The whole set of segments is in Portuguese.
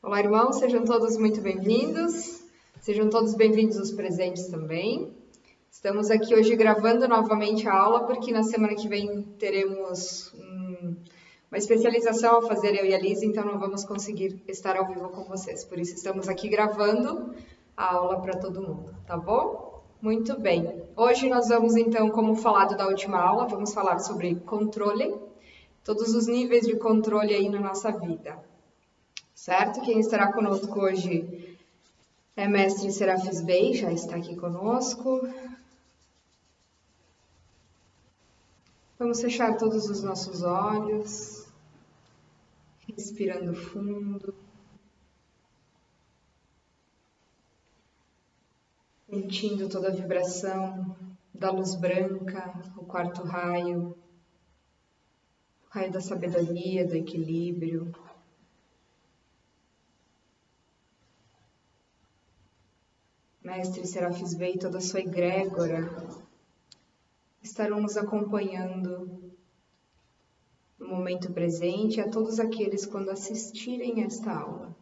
Olá, irmãos, sejam todos muito bem-vindos. Sejam todos bem-vindos os presentes também. Estamos aqui hoje gravando novamente a aula, porque na semana que vem teremos uma especialização a fazer eu e a Lisa, então não vamos conseguir estar ao vivo com vocês. Por isso estamos aqui gravando a aula para todo mundo, tá bom? Muito bem. Hoje nós vamos então, como falado da última aula, vamos falar sobre controle, todos os níveis de controle aí na nossa vida. Certo? Quem estará conosco hoje é Mestre Serafis Bey, já está aqui conosco. Vamos fechar todos os nossos olhos, respirando fundo, sentindo toda a vibração da luz branca, o quarto raio, o raio da sabedoria, do equilíbrio. Mestre Serafis Bey e toda a sua egrégora estarão nos acompanhando no momento presente e a todos aqueles quando assistirem esta aula.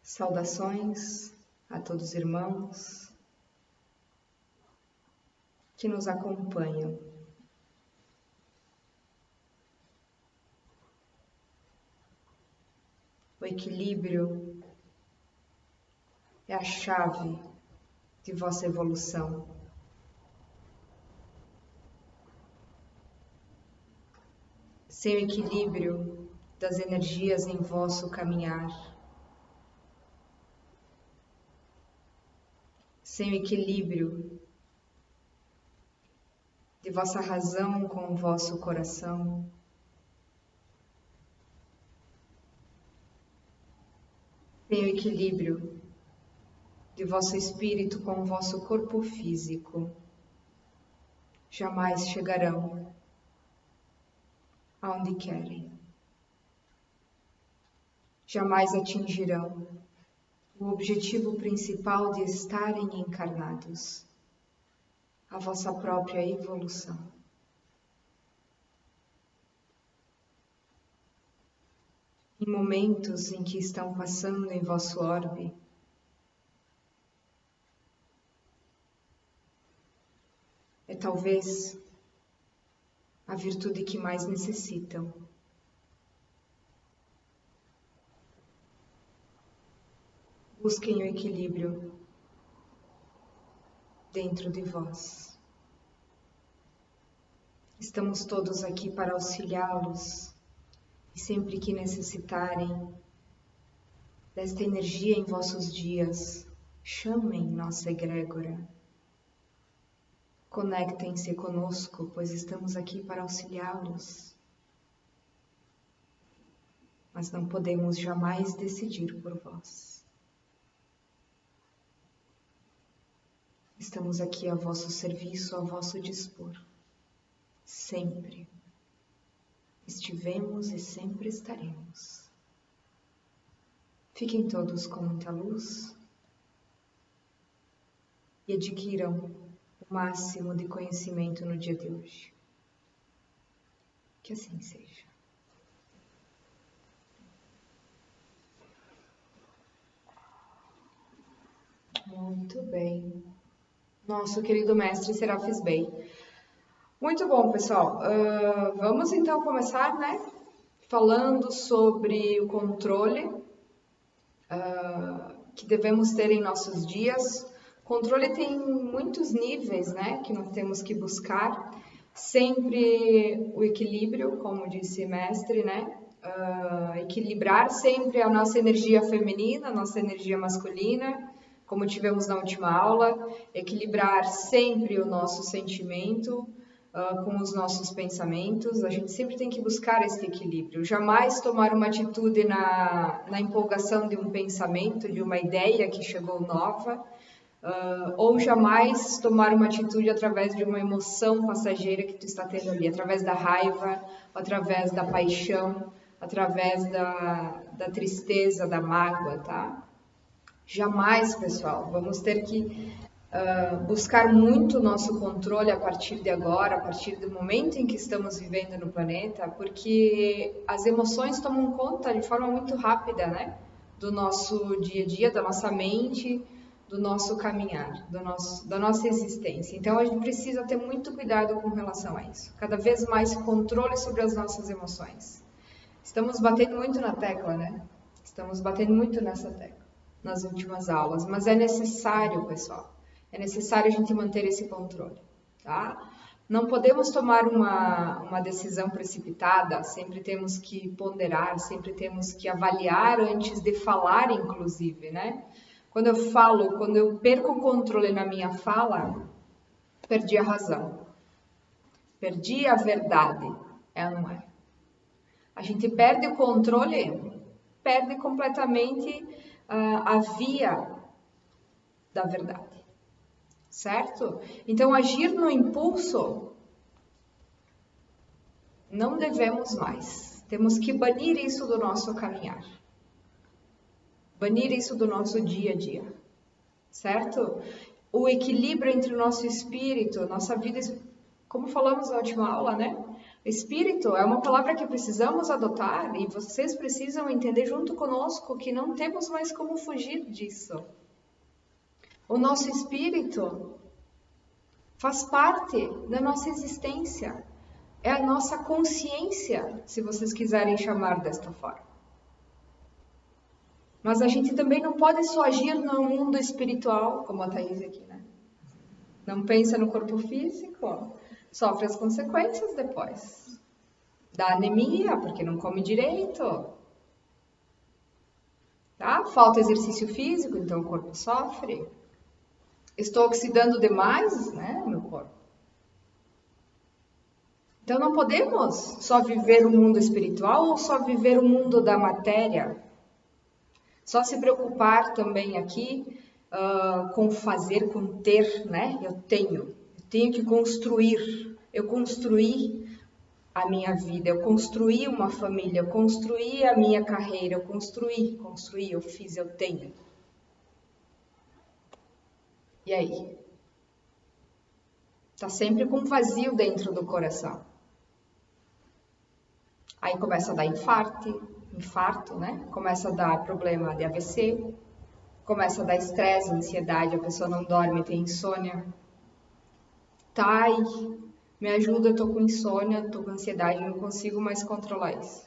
Saudações a todos os irmãos que nos acompanham. O equilíbrio é a chave de vossa evolução. Sem o equilíbrio das energias em vosso caminhar, sem o equilíbrio de vossa razão com o vosso coração, sem o equilíbrio de vosso espírito com o vosso corpo físico, jamais chegarão aonde querem. Jamais atingirão o objetivo principal de estarem encarnados, a vossa própria evolução. Em momentos em que estão passando em vosso orbe, é talvez a virtude que mais necessitam. Busquem o equilíbrio dentro de vós. Estamos todos aqui para auxiliá-los e sempre que necessitarem desta energia em vossos dias, chamem nossa egrégora. Conectem-se conosco, pois estamos aqui para auxiliá-los. Mas não podemos jamais decidir por vós. Estamos aqui a vosso serviço, a vosso dispor. Sempre. Estivemos e sempre estaremos. Fiquem todos com muita luz e adquiram o máximo de conhecimento no dia de hoje. Que assim seja. Muito bem. Nosso querido mestre Serafis Bey. Muito bom, pessoal. Vamos então começar, né? Falando sobre o controle que devemos ter em nossos dias. O controle tem muitos níveis, né? Que nós temos que buscar. Sempre o equilíbrio, como disse mestre, né? Equilibrar sempre a nossa energia feminina, a nossa energia masculina, como tivemos na última aula, equilibrar sempre o nosso sentimento com os nossos pensamentos. A gente sempre tem que buscar esse equilíbrio, jamais tomar uma atitude na empolgação de um pensamento, de uma ideia que chegou nova, ou jamais tomar uma atitude através de uma emoção passageira que tu está tendo ali, através da raiva, através da paixão, através da tristeza, da mágoa, tá? Jamais, pessoal. Vamos ter que buscar muito o nosso controle a partir de agora, a partir do momento em que estamos vivendo no planeta, porque as emoções tomam conta de forma muito rápida, né? Do nosso dia a dia, da nossa mente, do nosso caminhar, da nossa existência. Então a gente precisa ter muito cuidado com relação a isso. Cada vez mais controle sobre as nossas emoções. Estamos batendo muito na tecla, né? Estamos batendo muito nessa tecla nas últimas aulas, mas é necessário, pessoal. É necessário a gente manter esse controle, tá? Não podemos tomar uma decisão precipitada, sempre temos que ponderar, sempre temos que avaliar antes de falar, inclusive, né? Quando eu perco o controle na minha fala, perdi a razão, perdi a verdade, é ou não é? A gente perde o controle, perde completamente a via da verdade, certo? Então, agir no impulso, não devemos mais. Temos que banir isso do nosso caminhar. Banir isso do nosso dia a dia, certo? O equilíbrio entre o nosso espírito, nossa vida, como falamos na última aula, né? Espírito é uma palavra que precisamos adotar e vocês precisam entender junto conosco que não temos mais como fugir disso. O nosso espírito faz parte da nossa existência, é a nossa consciência, se vocês quiserem chamar desta forma. Mas a gente também não pode só agir no mundo espiritual, como a Thaís aqui, né? Não pensa no corpo físico, sofre as consequências depois. Dá anemia, porque não come direito. Tá? Falta exercício físico, então o corpo sofre. Estou oxidando demais, né, meu corpo. Então não podemos só viver o mundo espiritual ou só viver o mundo da matéria. Só se preocupar também aqui com fazer, com ter, né? Eu tenho que construir. Eu construí a minha vida, eu construí uma família, eu construí a minha carreira, eu construí, eu fiz, eu tenho. E aí? Tá sempre com vazio dentro do coração. Aí começa a dar infarto, né? Começa a dar problema de AVC, começa a dar estresse, ansiedade, a pessoa não dorme, tem insônia. Thay, me ajuda, eu tô com insônia, tô com ansiedade, não consigo mais controlar isso.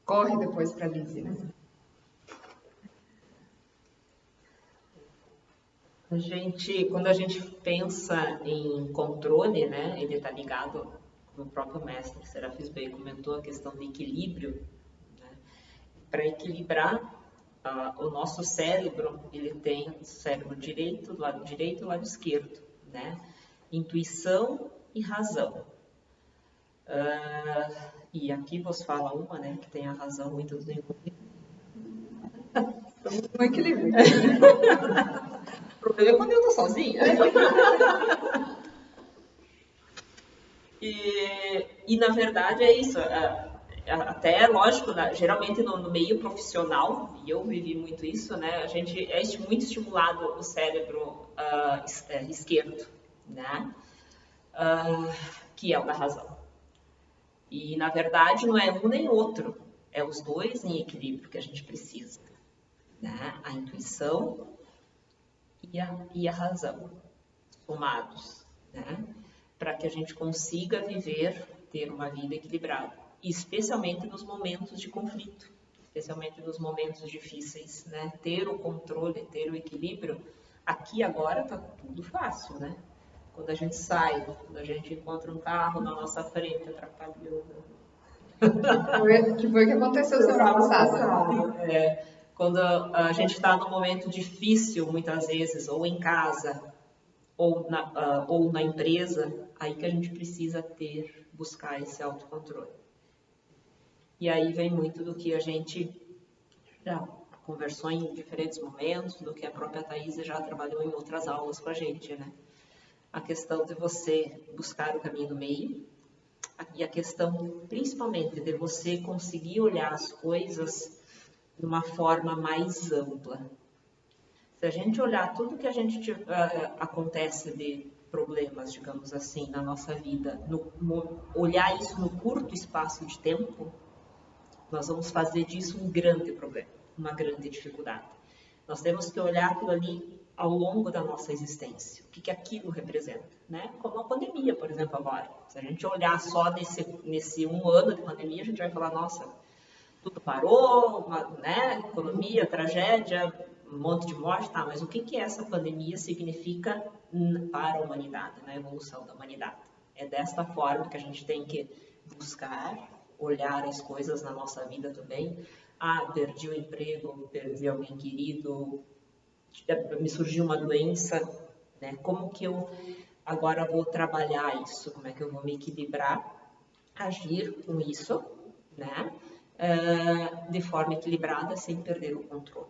Corre depois pra Lizzie, né? Quando a gente pensa em controle, né, ele está ligado, como o próprio mestre Serafis Bey comentou, a questão do equilíbrio. Né? Para equilibrar o nosso cérebro, ele tem o cérebro direito, do lado direito e o lado esquerdo, né? Intuição e razão. E aqui vos fala uma, né, que tem a razão muito desenvolvida. Estamos no equilíbrio. O problema é quando eu estou sozinha. E na verdade é isso. Até, lógico, geralmente no meio profissional, e eu vivi muito isso, né? A gente é muito estimulado o cérebro esquerdo, né? Que é o da razão. E, na verdade, não é um nem outro. É os dois em equilíbrio que a gente precisa. Né? A intuição e a razão, somados, né? Para que a gente consiga ter uma vida equilibrada, especialmente nos momentos de conflito, especialmente nos momentos difíceis, né? Ter o controle, ter o equilíbrio, aqui agora tá tudo fácil, né? Quando a gente sai, quando a gente encontra um carro na nossa frente atrapalhando. Que foi o que aconteceu semana passada. Quando a gente está num momento difícil, muitas vezes, ou em casa, ou na empresa, aí que a gente precisa buscar esse autocontrole. E aí vem muito do que a gente já conversou em diferentes momentos, do que a própria Thaís já trabalhou em outras aulas com a gente, né? A questão de você buscar o caminho do meio, e a questão, principalmente, de você conseguir olhar as coisas de uma forma mais ampla. Se a gente olhar tudo que a gente acontece de problemas, digamos assim, na nossa vida, olhar isso no curto espaço de tempo, nós vamos fazer disso um grande problema, uma grande dificuldade. Nós temos que olhar aquilo ali ao longo da nossa existência, o que aquilo representa, né? Como a pandemia, por exemplo, agora. Se a gente olhar só nesse 1 ano de pandemia, a gente vai falar, nossa, tudo parou, né? Economia, tragédia, um monte de morte, tá, mas o que essa pandemia significa para a humanidade, na evolução da humanidade? É desta forma que a gente tem que buscar, olhar as coisas na nossa vida também. Ah, perdi o emprego, perdi alguém querido, me surgiu uma doença, né? Como que eu agora vou trabalhar isso? Como é que eu vou me equilibrar, agir com isso, né? De forma equilibrada, sem perder o controle.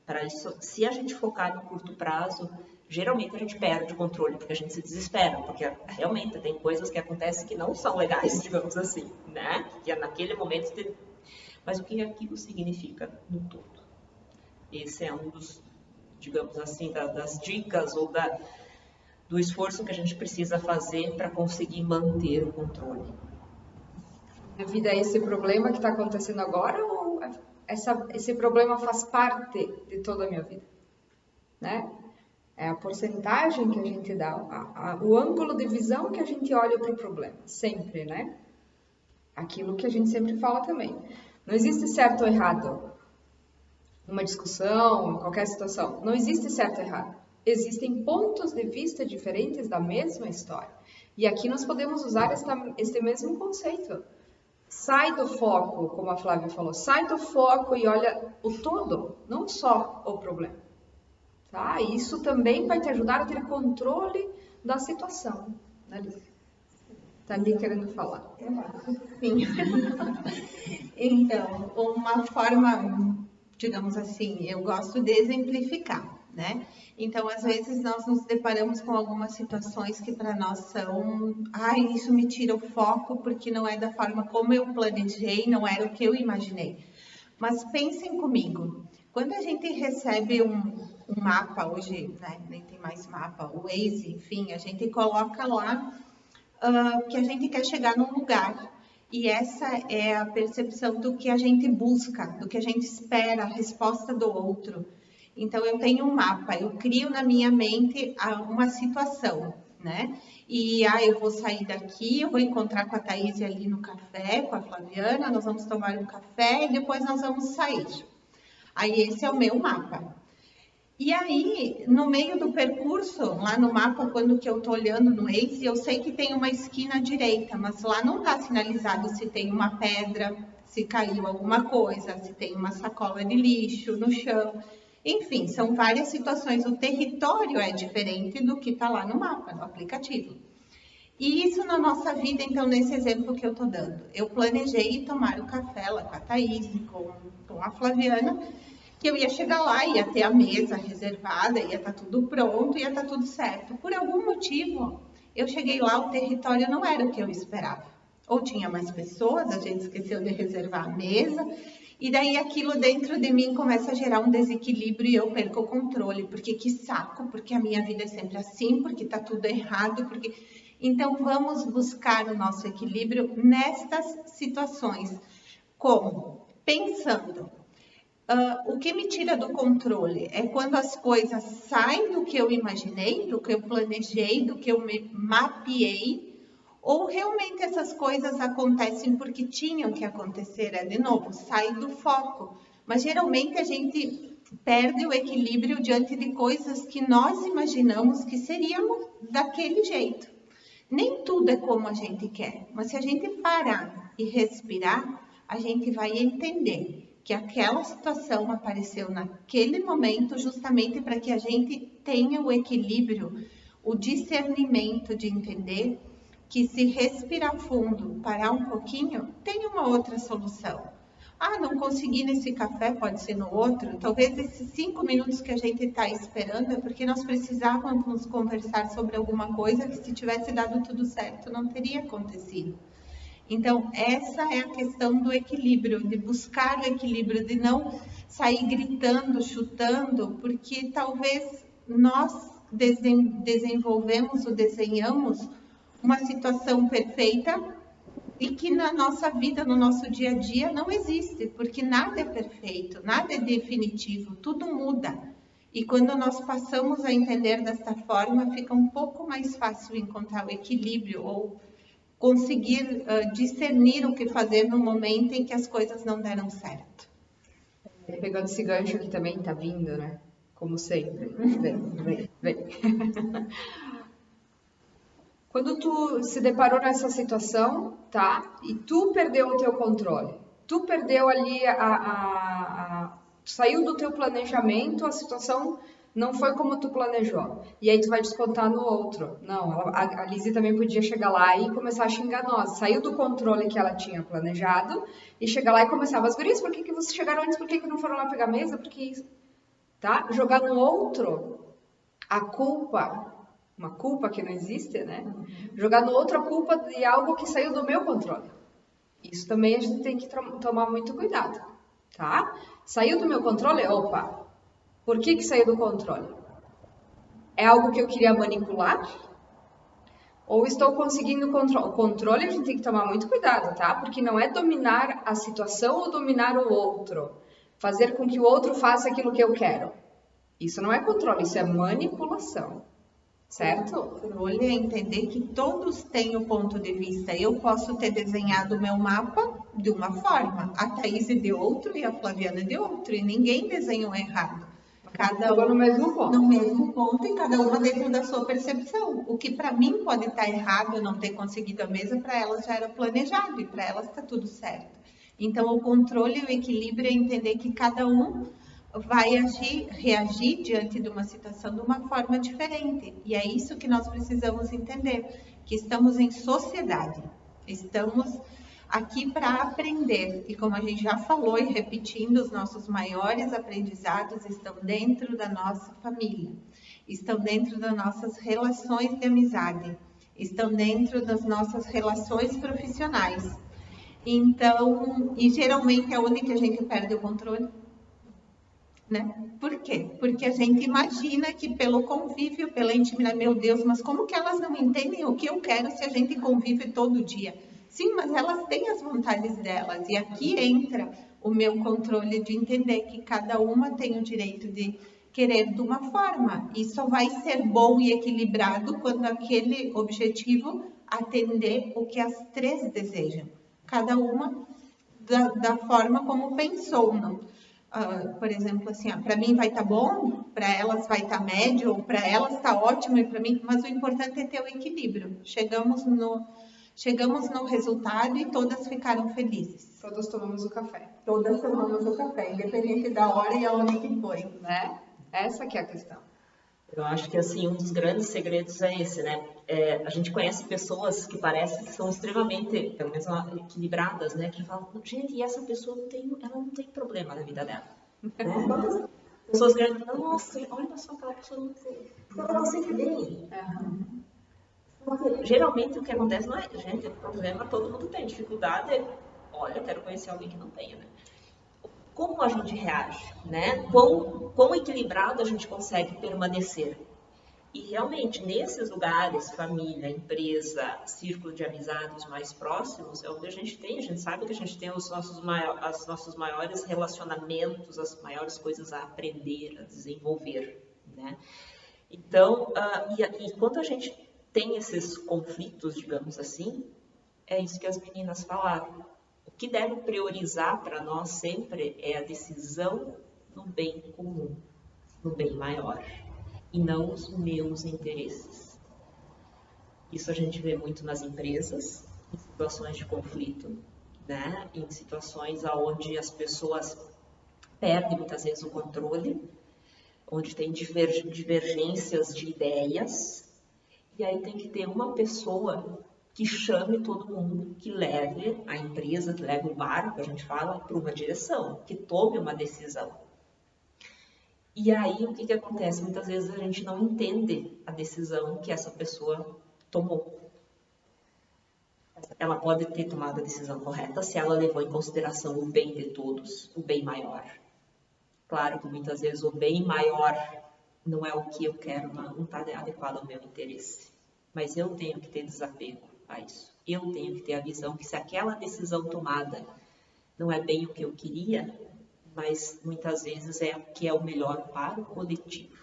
Para isso, se a gente focar no curto prazo, geralmente a gente perde o controle, porque a gente se desespera, porque realmente tem coisas que acontecem que não são legais, digamos assim, né? Que naquele momento... Mas o que aquilo significa no todo? Esse é um dos, digamos assim, das dicas ou do esforço que a gente precisa fazer para conseguir manter o controle. A vida é esse problema que está acontecendo agora ou esse problema faz parte de toda a minha vida? Né? É a porcentagem que a gente dá, o ângulo de visão que a gente olha para o problema, sempre, né? Aquilo que a gente sempre fala também. Não existe certo ou errado. Numa discussão, em qualquer situação, não existe certo ou errado. Existem pontos de vista diferentes da mesma história. E aqui nós podemos usar este mesmo conceito. Sai do foco, como a Flávia falou, sai do foco e olha o todo, não só o problema. Tá? Isso também vai te ajudar a ter controle da situação. Está ali querendo falar. Sim. Então, uma forma, digamos assim, eu gosto de exemplificar, né? Então, às vezes, nós nos deparamos com algumas situações que para nós são... isso me tira o foco porque não é da forma como eu planejei, não era o que eu imaginei. Mas pensem comigo, quando a gente recebe um mapa, hoje, né, nem tem mais mapa, o Waze, enfim, a gente coloca lá que a gente quer chegar num lugar. E essa é a percepção do que a gente busca, do que a gente espera, a resposta do outro. Então, eu tenho um mapa, eu crio na minha mente uma situação, né? E, eu vou sair daqui, eu vou encontrar com a Thaís ali no café, com a Flaviana, nós vamos tomar um café e depois nós vamos sair. Aí, esse é o meu mapa. E aí, no meio do percurso, lá no mapa, quando que eu tô olhando no Waze, eu sei que tem uma esquina à direita, mas lá não tá sinalizado se tem uma pedra, se caiu alguma coisa, se tem uma sacola de lixo no chão. Enfim, são várias situações. O território é diferente do que está lá no mapa, no aplicativo. E isso na nossa vida, então, nesse exemplo que eu estou dando. Eu planejei tomar o café lá com a Thaís, com a Flaviana, que eu ia chegar lá, ia ter a mesa reservada, ia estar tudo pronto, ia estar tudo certo. Por algum motivo, eu cheguei lá, o território não era o que eu esperava. Ou tinha mais pessoas, a gente esqueceu de reservar a mesa, e daí aquilo dentro de mim começa a gerar um desequilíbrio e eu perco o controle, porque que saco, porque a minha vida é sempre assim, porque está tudo errado, porque... Então, vamos buscar o nosso equilíbrio nestas situações. Como? Pensando. O que me tira do controle é quando as coisas saem do que eu imaginei, do que eu planejei, do que eu me mapeei, ou realmente essas coisas acontecem porque tinham que acontecer, de novo, sai do foco. Mas geralmente a gente perde o equilíbrio diante de coisas que nós imaginamos que seríamos daquele jeito. Nem tudo é como a gente quer, mas se a gente parar e respirar, a gente vai entender que aquela situação apareceu naquele momento justamente para que a gente tenha o equilíbrio, o discernimento de entender que se respirar fundo, parar um pouquinho, tem uma outra solução. Não consegui nesse café, pode ser no outro. Talvez esses 5 minutos que a gente está esperando é porque nós precisávamos conversar sobre alguma coisa que se tivesse dado tudo certo não teria acontecido. Então, essa é a questão do equilíbrio, de buscar o equilíbrio, de não sair gritando, chutando, porque talvez nós desenvolvemos ou desenhamos uma situação perfeita e que na nossa vida, no nosso dia a dia, não existe, porque nada é perfeito, nada é definitivo, tudo muda. E quando nós passamos a entender desta forma, fica um pouco mais fácil encontrar o equilíbrio ou conseguir discernir o que fazer no momento em que as coisas não deram certo. Pegando esse gancho aqui também, tá vindo, né? Como sempre. Vem. Quando tu se deparou nessa situação, tá? E tu perdeu o teu controle. Tu perdeu ali tu saiu do teu planejamento, a situação não foi como tu planejou. E aí tu vai descontar no outro. Não, a Lizzie também podia chegar lá e começar a xingar nós. Saiu do controle que ela tinha planejado e chegar lá e começar, mas gurias, por que vocês chegaram antes? Por que não foram lá pegar a mesa? Por que isso? Tá? Jogar no outro a culpa, uma culpa que não existe, né? Jogar no outro a culpa de algo que saiu do meu controle. Isso também a gente tem que tomar muito cuidado, tá? Saiu do meu controle, opa, por que saiu do controle? É algo que eu queria manipular? Ou estou conseguindo controle? O controle a gente tem que tomar muito cuidado, tá? Porque não é dominar a situação ou dominar o outro. Fazer com que o outro faça aquilo que eu quero. Isso não é controle, isso é manipulação. Certo? O controle é entender que todos têm o ponto de vista. Eu posso ter desenhado o meu mapa de uma forma, a Thaís de outro e a Flaviana de outro, e ninguém desenhou errado. Cada um no mesmo ponto e cada uma dentro da sua percepção. O que para mim pode estar errado, eu não ter conseguido a mesa, para elas já era planejado e para elas está tudo certo. Então, o controle e o equilíbrio é entender que cada um vai reagir diante de uma situação de uma forma diferente. E é isso que nós precisamos entender, que estamos em sociedade, estamos aqui para aprender. E como a gente já falou e repetindo, os nossos maiores aprendizados estão dentro da nossa família, estão dentro das nossas relações de amizade, estão dentro das nossas relações profissionais. Então, e geralmente é onde que a gente perde o controle. Né? Por quê? Porque a gente imagina que pelo convívio, pela intimidade, meu Deus, mas como que elas não entendem o que eu quero se a gente convive todo dia? Sim, mas elas têm as vontades delas, e aqui entra o meu controle de entender que cada uma tem o direito de querer de uma forma, e só vai ser bom e equilibrado quando aquele objetivo atender o que as três desejam, cada uma da forma como pensou, não? Por exemplo, assim, para mim vai estar bom, para elas vai estar médio, ou para elas está ótimo e para mim, mas o importante é ter o equilíbrio. Chegamos no resultado e todas ficaram felizes. Todas tomamos o café. Todas tomamos o café, independente da hora e aonde que foi, né? Essa que é a questão. Eu acho que, assim, um dos grandes segredos é esse, né? A gente conhece pessoas que parecem que são extremamente, pelo menos, equilibradas, né? Que falam, gente, e essa pessoa ela não tem problema na vida dela. Né? Pessoas grandes, nossa, olha só aquela pessoa não tem. Ela está sempre bem. Geralmente, o que acontece não é, gente, problema todo mundo tem, dificuldade, olha, eu quero conhecer alguém que não tenha, né? Como a gente reage, né? Quão equilibrado a gente consegue permanecer. E realmente, nesses lugares, família, empresa, círculo de amizades mais próximos, é onde a gente sabe que a gente tem os nossos maiores relacionamentos, as maiores coisas a aprender, a desenvolver, né? Então, e quando a gente tem esses conflitos, digamos assim, é isso que as meninas falaram. O que deve priorizar para nós sempre é a decisão no bem comum, no bem maior, e não os meus interesses. Isso a gente vê muito nas empresas, em situações de conflito, né? Em situações onde as pessoas perdem muitas vezes o controle, onde tem divergências de ideias, e aí tem que ter uma pessoa que chame todo mundo, que leve a empresa, que leve o barco, a gente fala, para uma direção, que tome uma decisão. E aí, o que acontece? Muitas vezes a gente não entende a decisão que essa pessoa tomou. Ela pode ter tomado a decisão correta se ela levou em consideração o bem de todos, o bem maior. Claro que muitas vezes o bem maior não é o que eu quero, não está adequado ao meu interesse. Mas eu tenho que ter desapego a isso. Eu tenho que ter a visão que se aquela decisão tomada não é bem o que eu queria, mas muitas vezes é o que é o melhor para o coletivo.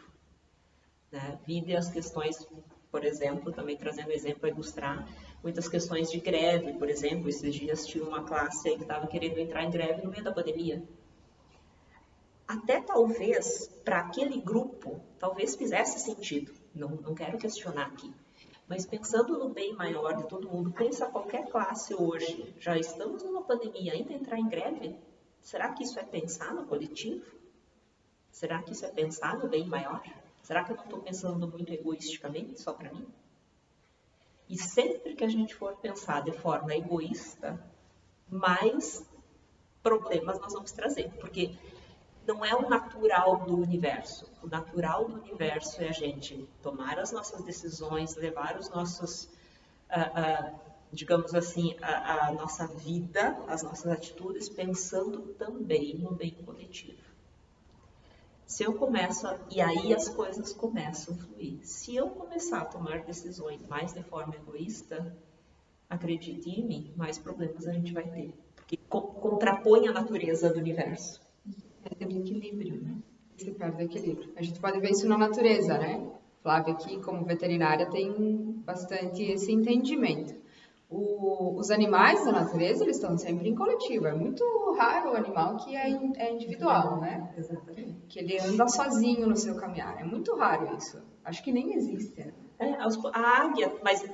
Né? Vide as questões, por exemplo, também trazendo exemplo para ilustrar, muitas questões de greve, por exemplo. Esses dias tinha uma classe aí que estava querendo entrar em greve no meio da pandemia. Até talvez, para aquele grupo, talvez fizesse sentido. Não quero questionar aqui. Mas pensando no bem maior de todo mundo, pensa qualquer classe hoje, já estamos numa pandemia, ainda entrar em greve? Será que isso é pensar no coletivo? Será que isso é pensar no bem maior? Será que eu não estou pensando muito egoisticamente, só para mim? E sempre que a gente for pensar de forma egoísta, mais problemas nós vamos trazer, porque não é o natural do universo. O natural do universo é a gente tomar as nossas decisões, levar os nossos, digamos assim, a nossa vida, as nossas atitudes, pensando também no bem coletivo. Se eu começo, e aí as coisas começam a fluir. Se eu começar a tomar decisões mais de forma egoísta, acredite em mim, mais problemas a gente vai ter. Porque contrapõe a natureza do universo. Perde o equilíbrio, né? Se perde o equilíbrio. A gente pode ver isso na natureza, né? Flávia aqui, como veterinária, tem bastante esse entendimento. Os animais da natureza, eles estão sempre em coletivo. É muito raro o animal que é individual, né? Exatamente. Que ele anda sozinho no seu caminhar. É muito raro isso. Acho que nem existe, né? A águia, mas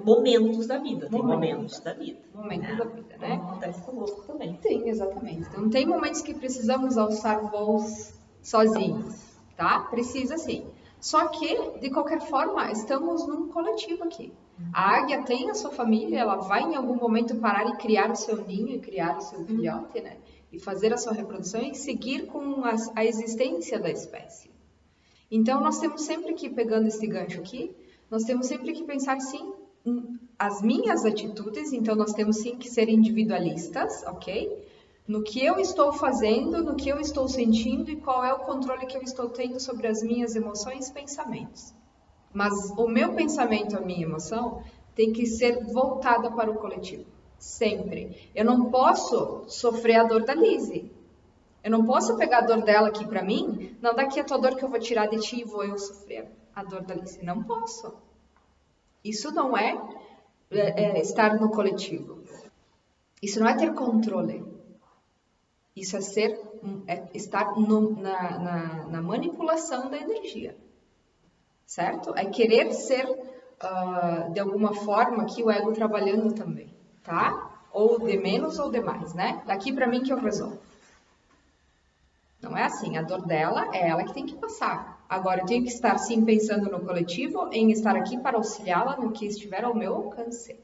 momentos da vida, tem momentos da vida. Momentos da vida, né? Como acontece conosco também. Sim, exatamente. Então, tem momentos que precisamos alçar voos sozinhos, tá? Precisa sim. Só que, de qualquer forma, estamos num coletivo aqui. A águia tem a sua família, ela vai em algum momento parar e criar o seu ninho, e criar o seu filhote, né? E fazer a sua reprodução e seguir com a existência da espécie. Então, nós temos sempre que, pegando esse gancho aqui, nós temos sempre que pensar, sim, as minhas atitudes, então nós temos sim que ser individualistas, ok? No que eu estou fazendo, no que eu estou sentindo e qual é o controle que eu estou tendo sobre as minhas emoções e pensamentos. Mas o meu pensamento, a minha emoção, tem que ser voltada para o coletivo, sempre. Eu não posso sofrer a dor da Lizzie. Eu não posso pegar a dor dela aqui para mim, não, daqui a tua dor que eu vou tirar de ti e vou eu sofrer a dor da Lizzie. Não posso. Isso não é estar no coletivo. Isso não é ter controle. Isso é estar na manipulação da energia. Certo? É querer ser, de alguma forma, aqui o ego trabalhando também. Tá? Ou de menos ou de mais, né? Daqui para mim que eu resolvo. Não é assim. A dor dela é ela que tem que passar. Agora, eu tenho que estar, sim, pensando no coletivo, em estar aqui para auxiliá-la no que estiver ao meu alcance.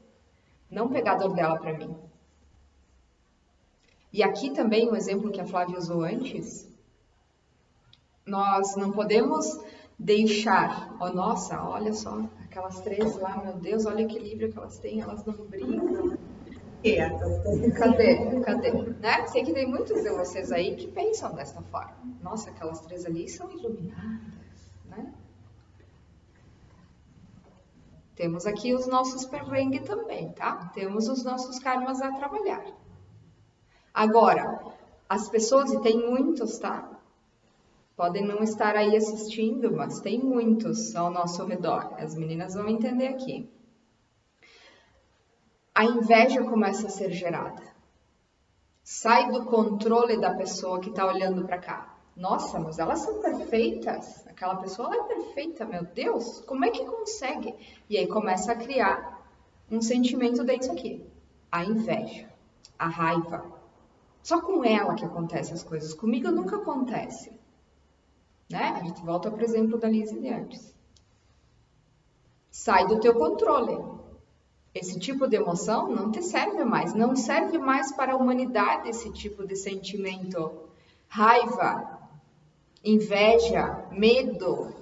Não pegar a dor dela para mim. E aqui também, o exemplo que a Flávia usou antes, nós não podemos deixar... Oh, nossa, olha só, aquelas três lá, meu Deus, olha o equilíbrio que elas têm, elas não brigam. Cadê? Né? Sei que tem muitos de vocês aí que pensam dessa forma. Nossa, aquelas três ali são iluminadas, né? Temos aqui os nossos perrengues também, tá? Temos os nossos karmas a trabalhar. Agora, as pessoas, e tem muitos, tá? Podem não estar aí assistindo, mas tem muitos ao nosso redor. As meninas vão entender aqui. A inveja começa a ser gerada. Sai do controle da pessoa que está olhando para cá. Nossa, mas elas são perfeitas. Aquela pessoa ela é perfeita, meu Deus. Como é que consegue? E aí começa a criar um sentimento dentro aqui. A inveja, a raiva. Só com ela que acontecem as coisas. Comigo nunca acontece. Né? A gente volta para o exemplo da Lizzie de antes. Sai do teu controle. Esse tipo de emoção não te serve mais. Não serve mais para a humanidade esse tipo de sentimento. Raiva, inveja, medo.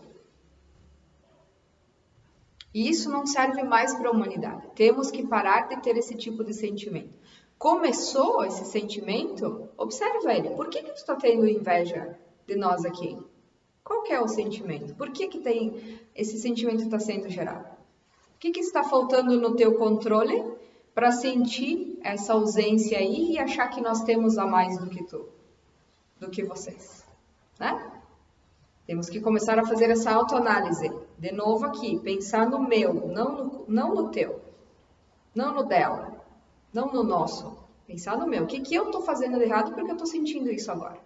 E isso não serve mais para a humanidade. Temos que parar de ter esse tipo de sentimento. Começou esse sentimento, observa ele. Por que tu está tendo inveja de nós aqui? Qual que é o sentimento? Por que tem esse sentimento está sendo gerado? O que está faltando no teu controle para sentir essa ausência aí e achar que nós temos a mais do que tu, do que vocês, né? Temos que começar a fazer essa autoanálise. De novo aqui, pensar no meu, não no teu, não no dela, não no nosso. Pensar no meu. O que eu estou fazendo de errado porque eu estou sentindo isso agora?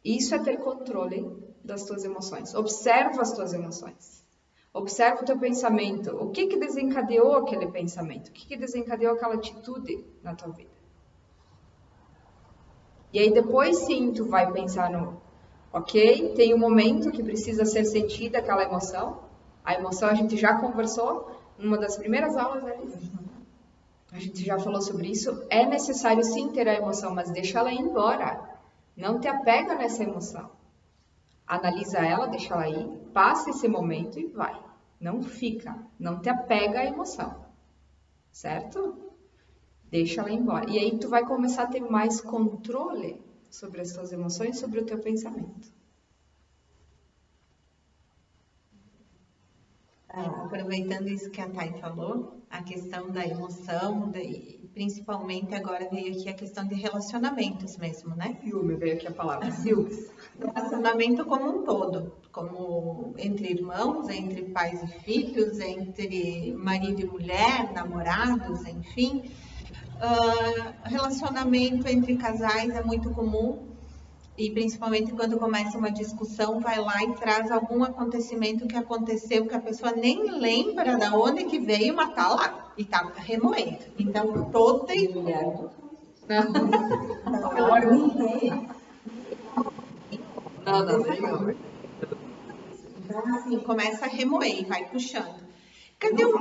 Isso é ter controle das tuas emoções. Observa as tuas emoções. Observa o teu pensamento. O que desencadeou aquele pensamento? O que desencadeou aquela atitude na tua vida? E aí depois sim tu vai pensar no... Ok, tem um momento que precisa ser sentida aquela emoção. A emoção a gente já conversou. Numa das primeiras aulas, a gente já falou sobre isso. É necessário sim ter a emoção, mas deixa ela ir embora. Não te apega nessa emoção. Analisa ela, deixa ela ir, passa esse momento e vai. Não fica, não te apega à emoção. Certo? Deixa ela ir embora. E aí tu vai começar a ter mais controle sobre as tuas emoções, sobre o teu pensamento. Aproveitando isso que a Thay falou, a questão da emoção, principalmente agora veio aqui a questão de relacionamentos mesmo, né? Ciúme, veio aqui a palavra, ciúmes. Relacionamento como um todo, como entre irmãos, entre pais e filhos, entre marido e mulher, namorados, enfim. Relacionamento entre casais é muito comum e principalmente quando começa uma discussão, vai lá e traz algum acontecimento que aconteceu que a pessoa nem lembra de onde que veio, mas tá lá e tá remoendo. Então, toda mulher. Não. Então, assim, começa a remoer e vai puxando. Cadê o...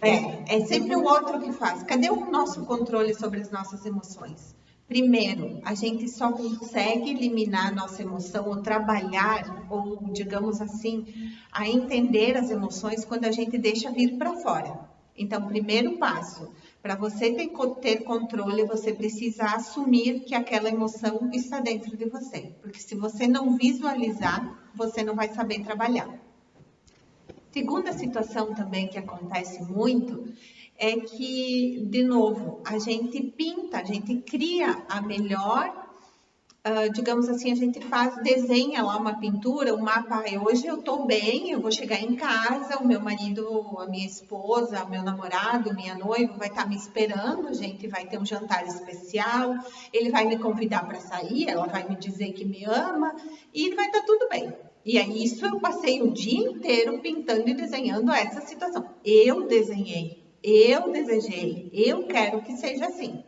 É sempre o outro que faz. Cadê o nosso controle sobre as nossas emoções? Primeiro, a gente só consegue eliminar a nossa emoção ou trabalhar, ou digamos assim, a entender as emoções quando a gente deixa vir para fora. Então, primeiro passo, para você ter controle, você precisa assumir que aquela emoção está dentro de você. Porque se você não visualizar, você não vai saber trabalhar. Segunda situação também que acontece muito é que, de novo, a gente pinta, a gente cria a melhor, digamos assim, a gente desenha lá uma pintura, um mapa. Hoje eu estou bem, eu vou chegar em casa, o meu marido, a minha esposa, o meu namorado, minha noiva vai estar me esperando, a gente vai ter um jantar especial, ele vai me convidar para sair, ela vai me dizer que me ama e vai estar tudo bem. E aí, isso eu passei o dia inteiro pintando e desenhando essa situação. Eu desenhei, eu desejei, eu quero que seja assim.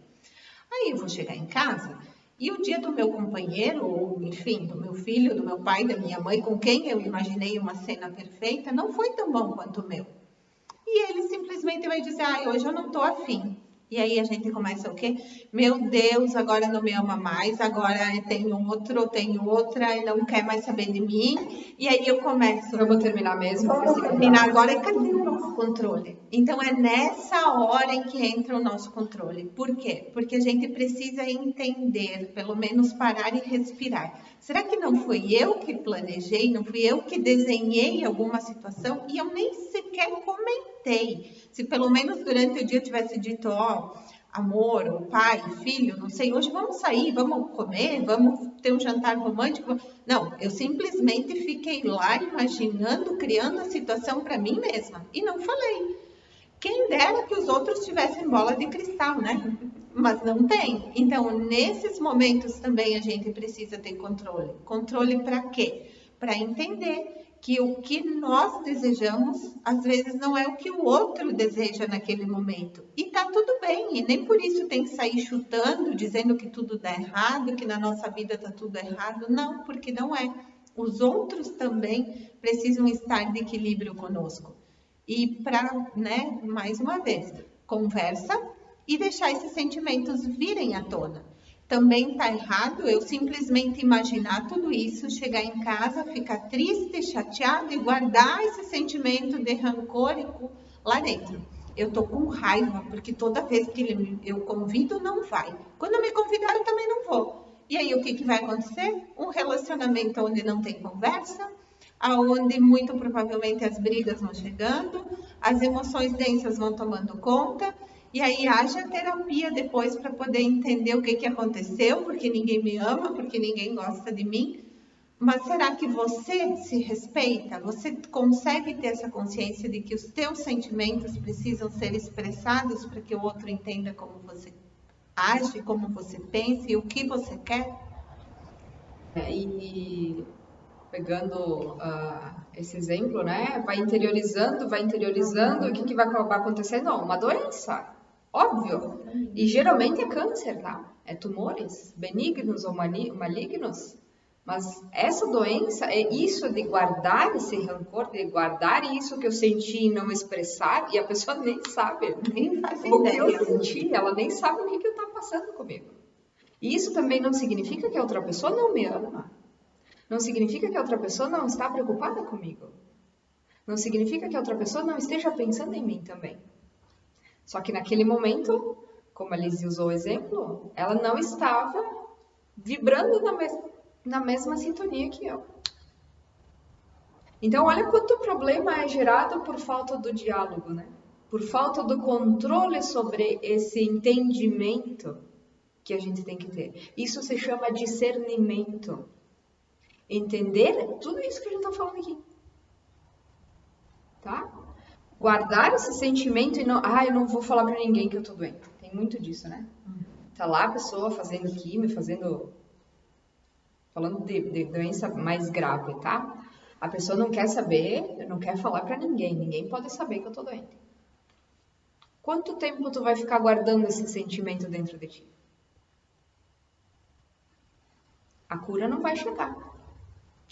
Aí eu vou chegar em casa e o dia do meu companheiro, ou enfim, do meu filho, do meu pai, da minha mãe, com quem eu imaginei uma cena perfeita, não foi tão bom quanto o meu. E ele simplesmente vai dizer, hoje eu não estou afim. E aí a gente começa o quê? Meu Deus, agora não me ama mais, agora tem outro, tem outra, e não quer mais saber de mim. E aí eu começo... Eu vou terminar mesmo. Vou terminar agora, e cadê o nosso controle? Então é nessa hora em que entra o nosso controle. Por quê? Porque a gente precisa entender, pelo menos parar e respirar. Será que não fui eu que planejei, não fui eu que desenhei alguma situação e eu nem sequer comentei? Se pelo menos durante o dia eu tivesse dito, amor, ou pai, filho, não sei, hoje vamos sair, vamos comer, vamos ter um jantar romântico. Não, eu simplesmente fiquei lá imaginando, criando a situação para mim mesma e não falei. Quem dera que os outros tivessem bola de cristal, né? Mas não tem. Então, nesses momentos também a gente precisa ter controle. Controle para quê? Para entender que o que nós desejamos, às vezes, não é o que o outro deseja naquele momento. E tá tudo bem, e nem por isso tem que sair chutando, dizendo que tudo dá errado, que na nossa vida tá tudo errado. Não, porque não é. Os outros também precisam estar de equilíbrio conosco. E para, mais uma vez, conversa e deixar esses sentimentos virem à tona. também está errado eu simplesmente imaginar tudo isso, chegar em casa, ficar triste, chateado e guardar esse sentimento de rancor lá dentro. Eu tô com raiva, porque toda vez que eu convido, não vai. Quando me convidar, eu também não vou. E aí, o que vai acontecer? Um relacionamento onde não tem conversa, onde muito provavelmente as brigas vão chegando, as emoções densas vão tomando conta, e aí haja terapia depois para poder entender o que aconteceu, porque ninguém me ama, porque ninguém gosta de mim. Mas será que você se respeita? Você consegue ter essa consciência de que os teus sentimentos precisam ser expressados para que o outro entenda como você age, como você pensa e o que você quer? E pegando esse exemplo, né? Vai interiorizando, e o que vai acabar acontecendo? Uma doença, óbvio. E geralmente é câncer, tá? É tumores benignos ou malignos. Mas essa doença é isso de guardar esse rancor, de guardar isso que eu senti e não expressar, e a pessoa nem sabe, Nem faz o que ideia. eu senti, ela nem sabe o que está passando comigo. E isso também não significa que a outra pessoa não me ama. Não significa que a outra pessoa não está preocupada comigo. Não significa que a outra pessoa não esteja pensando em mim também. Só que naquele momento, como a Liz usou o exemplo, ela não estava vibrando na mesma sintonia que eu. Então, olha quanto problema é gerado por falta do diálogo, né? Por falta do controle sobre esse entendimento que a gente tem que ter. Isso se chama discernimento. Entender tudo isso que a gente está falando aqui. Tá? Guardar esse sentimento e não... eu não vou falar para ninguém que eu tô doente. Tem muito disso, né? Tá lá a pessoa fazendo químio, falando de doença mais grave, tá? A pessoa não quer saber, não quer falar para ninguém. Ninguém pode saber que eu tô doente. Quanto tempo tu vai ficar guardando esse sentimento dentro de ti? A cura não vai chegar.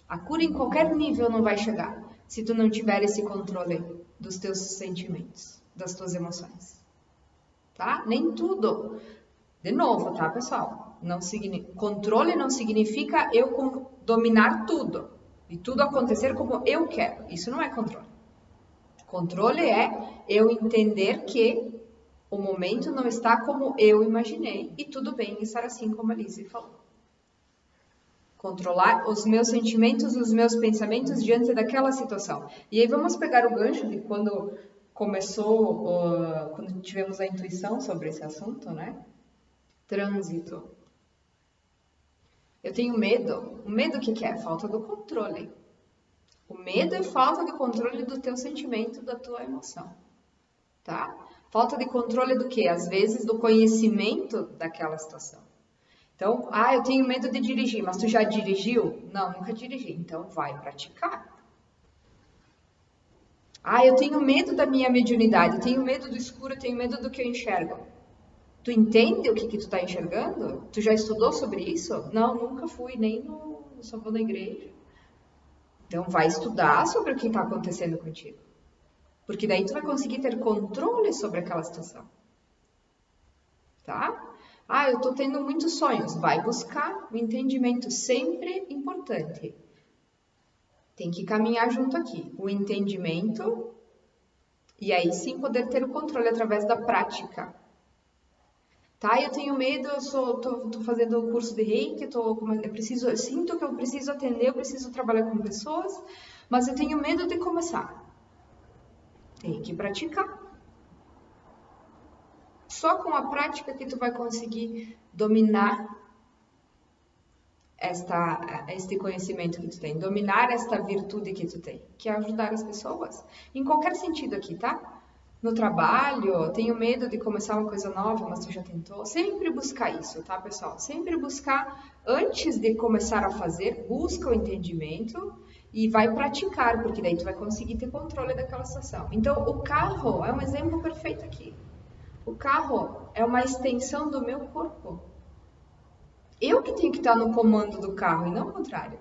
A cura em qualquer nível não vai chegar se tu não tiver esse controle dos teus sentimentos, das tuas emoções. Tá? Nem tudo. De novo, tá, pessoal? Controle não significa eu dominar tudo e tudo acontecer como eu quero. Isso não é controle. Controle é eu entender que o momento não está como eu imaginei e tudo bem estar assim como a Lizzie falou. Controlar os meus sentimentos, os meus pensamentos diante daquela situação. E aí vamos pegar o gancho de quando começou, quando tivemos a intuição sobre esse assunto, né? Trânsito. Eu tenho medo. O medo o que é? Falta do controle. O medo é falta de controle do teu sentimento, da tua emoção. Tá? Falta de controle do quê? Às vezes do conhecimento daquela situação. Então, eu tenho medo de dirigir, mas tu já dirigiu? Não, nunca dirigi. Então, vai praticar. Eu tenho medo da minha mediunidade, eu tenho medo do escuro, eu tenho medo do que eu enxergo. Tu entende o que tu está enxergando? Tu já estudou sobre isso? Não, nunca fui, só vou na igreja. Então, vai estudar sobre o que está acontecendo contigo. Porque daí tu vai conseguir ter controle sobre aquela situação. Tá? Eu estou tendo muitos sonhos. Vai buscar o entendimento, sempre importante. Tem que caminhar junto aqui. O entendimento e aí sim poder ter o controle através da prática. Tá? Eu tenho medo, tô fazendo o curso de Reiki, eu sinto que eu preciso atender, eu preciso trabalhar com pessoas, mas eu tenho medo de começar. Tem que praticar. Só com a prática que tu vai conseguir dominar este conhecimento que tu tem, dominar esta virtude que tu tem, que é ajudar as pessoas, em qualquer sentido aqui, tá? No trabalho, tenho medo de começar uma coisa nova, mas tu já tentou. Sempre buscar isso, tá, pessoal? Sempre buscar, antes de começar a fazer, busca o entendimento e vai praticar, porque daí tu vai conseguir ter controle daquela situação. Então, o carro é um exemplo perfeito aqui. O carro é uma extensão do meu corpo. Eu que tenho que estar no comando do carro e não o contrário.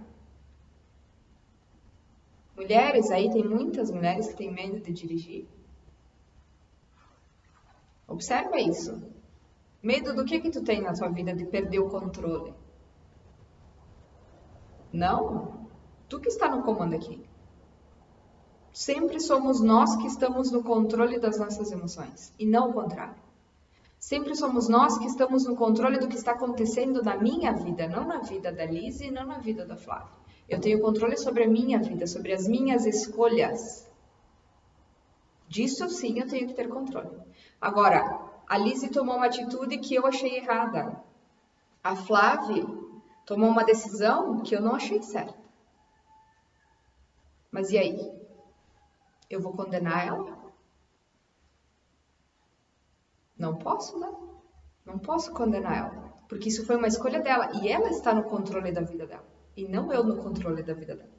Mulheres, aí tem muitas mulheres que têm medo de dirigir. Observa isso. Medo do que tu tem na tua vida de perder o controle? Não. Tu que está no comando aqui. Sempre somos nós que estamos no controle das nossas emoções e não o contrário. Sempre somos nós que estamos no controle do que está acontecendo na minha vida, não na vida da Liz e não na vida da Flávia. Eu tenho controle sobre a minha vida, sobre as minhas escolhas. Disso sim eu tenho que ter controle. Agora, a Liz tomou uma atitude que eu achei errada. A Flávia tomou uma decisão que eu não achei certa. Mas e aí? Eu vou condenar ela? Não posso, né? Não posso condenar ela. Porque isso foi uma escolha dela. E ela está no controle da vida dela. E não eu no controle da vida dela.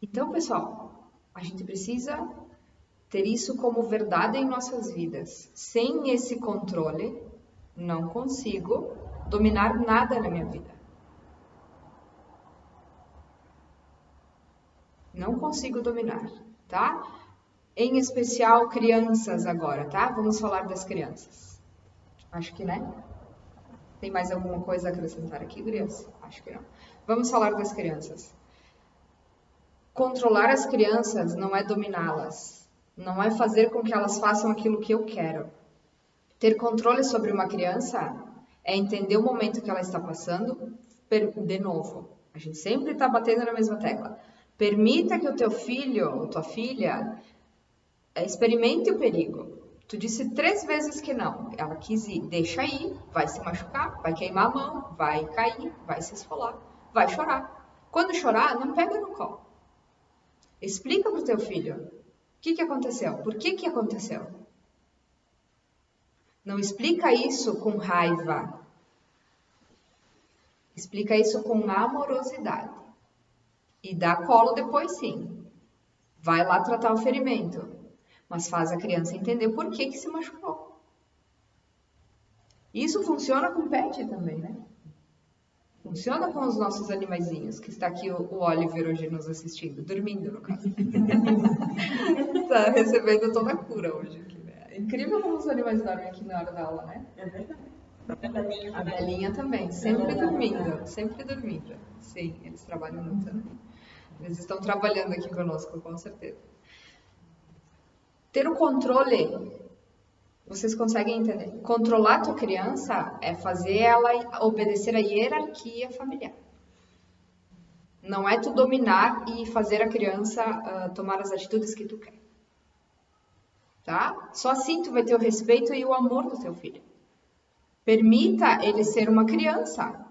Então, pessoal, a gente precisa ter isso como verdade em nossas vidas. Sem esse controle, não consigo dominar nada na minha vida. Não consigo dominar, tá? Em especial crianças agora, tá? Vamos falar das crianças. Acho que, né? Tem mais alguma coisa a acrescentar aqui, gurias? Acho que não. Vamos falar das crianças. Controlar as crianças não é dominá-las. Não é fazer com que elas façam aquilo que eu quero. Ter controle sobre uma criança é entender o momento que ela está passando. De novo, a gente sempre está batendo na mesma tecla. Permita que o teu filho ou tua filha experimente o perigo. Tu disse 3 vezes que não. Ela quis ir. Deixa aí. Vai se machucar. Vai queimar a mão. Vai cair. Vai se esfolar. Vai chorar. Quando chorar, não pega no colo. Explica pro teu filho. O que aconteceu? Por que aconteceu? Não explica isso com raiva. Explica isso com amorosidade. E dá colo depois sim. Vai lá tratar o ferimento. Mas faz a criança entender por que se machucou. Isso funciona com pet também, né? Funciona com os nossos animaizinhos, que está aqui o Oliver hoje nos assistindo, dormindo no caso. Está recebendo toda a cura hoje. Aqui, né? É incrível como os animais dormem aqui na hora da aula, né? É verdade. A Belinha também, sempre dormindo, sempre dormindo. Sim, eles trabalham muito, né? Eles estão trabalhando aqui conosco, com certeza. Ter o controle, vocês conseguem entender? Controlar a tua criança é fazer ela obedecer a hierarquia familiar. Não é tu dominar e fazer a criança tomar as atitudes que tu quer. Tá? Só assim tu vai ter o respeito e o amor do teu filho. Permita ele ser uma criança.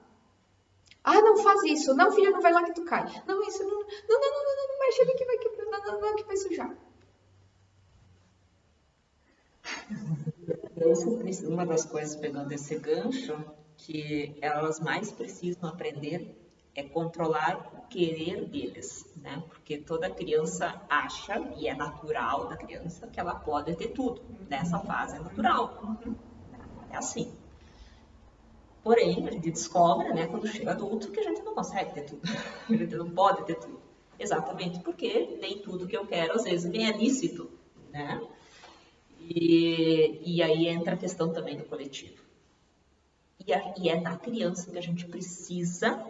Ah, não faz isso. Não, filha, não vai lá que tu cai. Não, isso não. Não mexe ali que vai quebrar. Não, que vai sujar. Uma das coisas, pegando esse gancho, que elas mais precisam aprender é controlar o querer deles, né? Porque toda criança acha, e é natural da criança, que ela pode ter tudo. Nessa fase é natural. É assim. Porém, a gente descobre, né, quando chega adulto, que a gente não consegue ter tudo. A gente não pode ter tudo. Exatamente porque nem tudo que eu quero, às vezes, me é lícito, né? E aí entra a questão também do coletivo. E é na criança que a gente precisa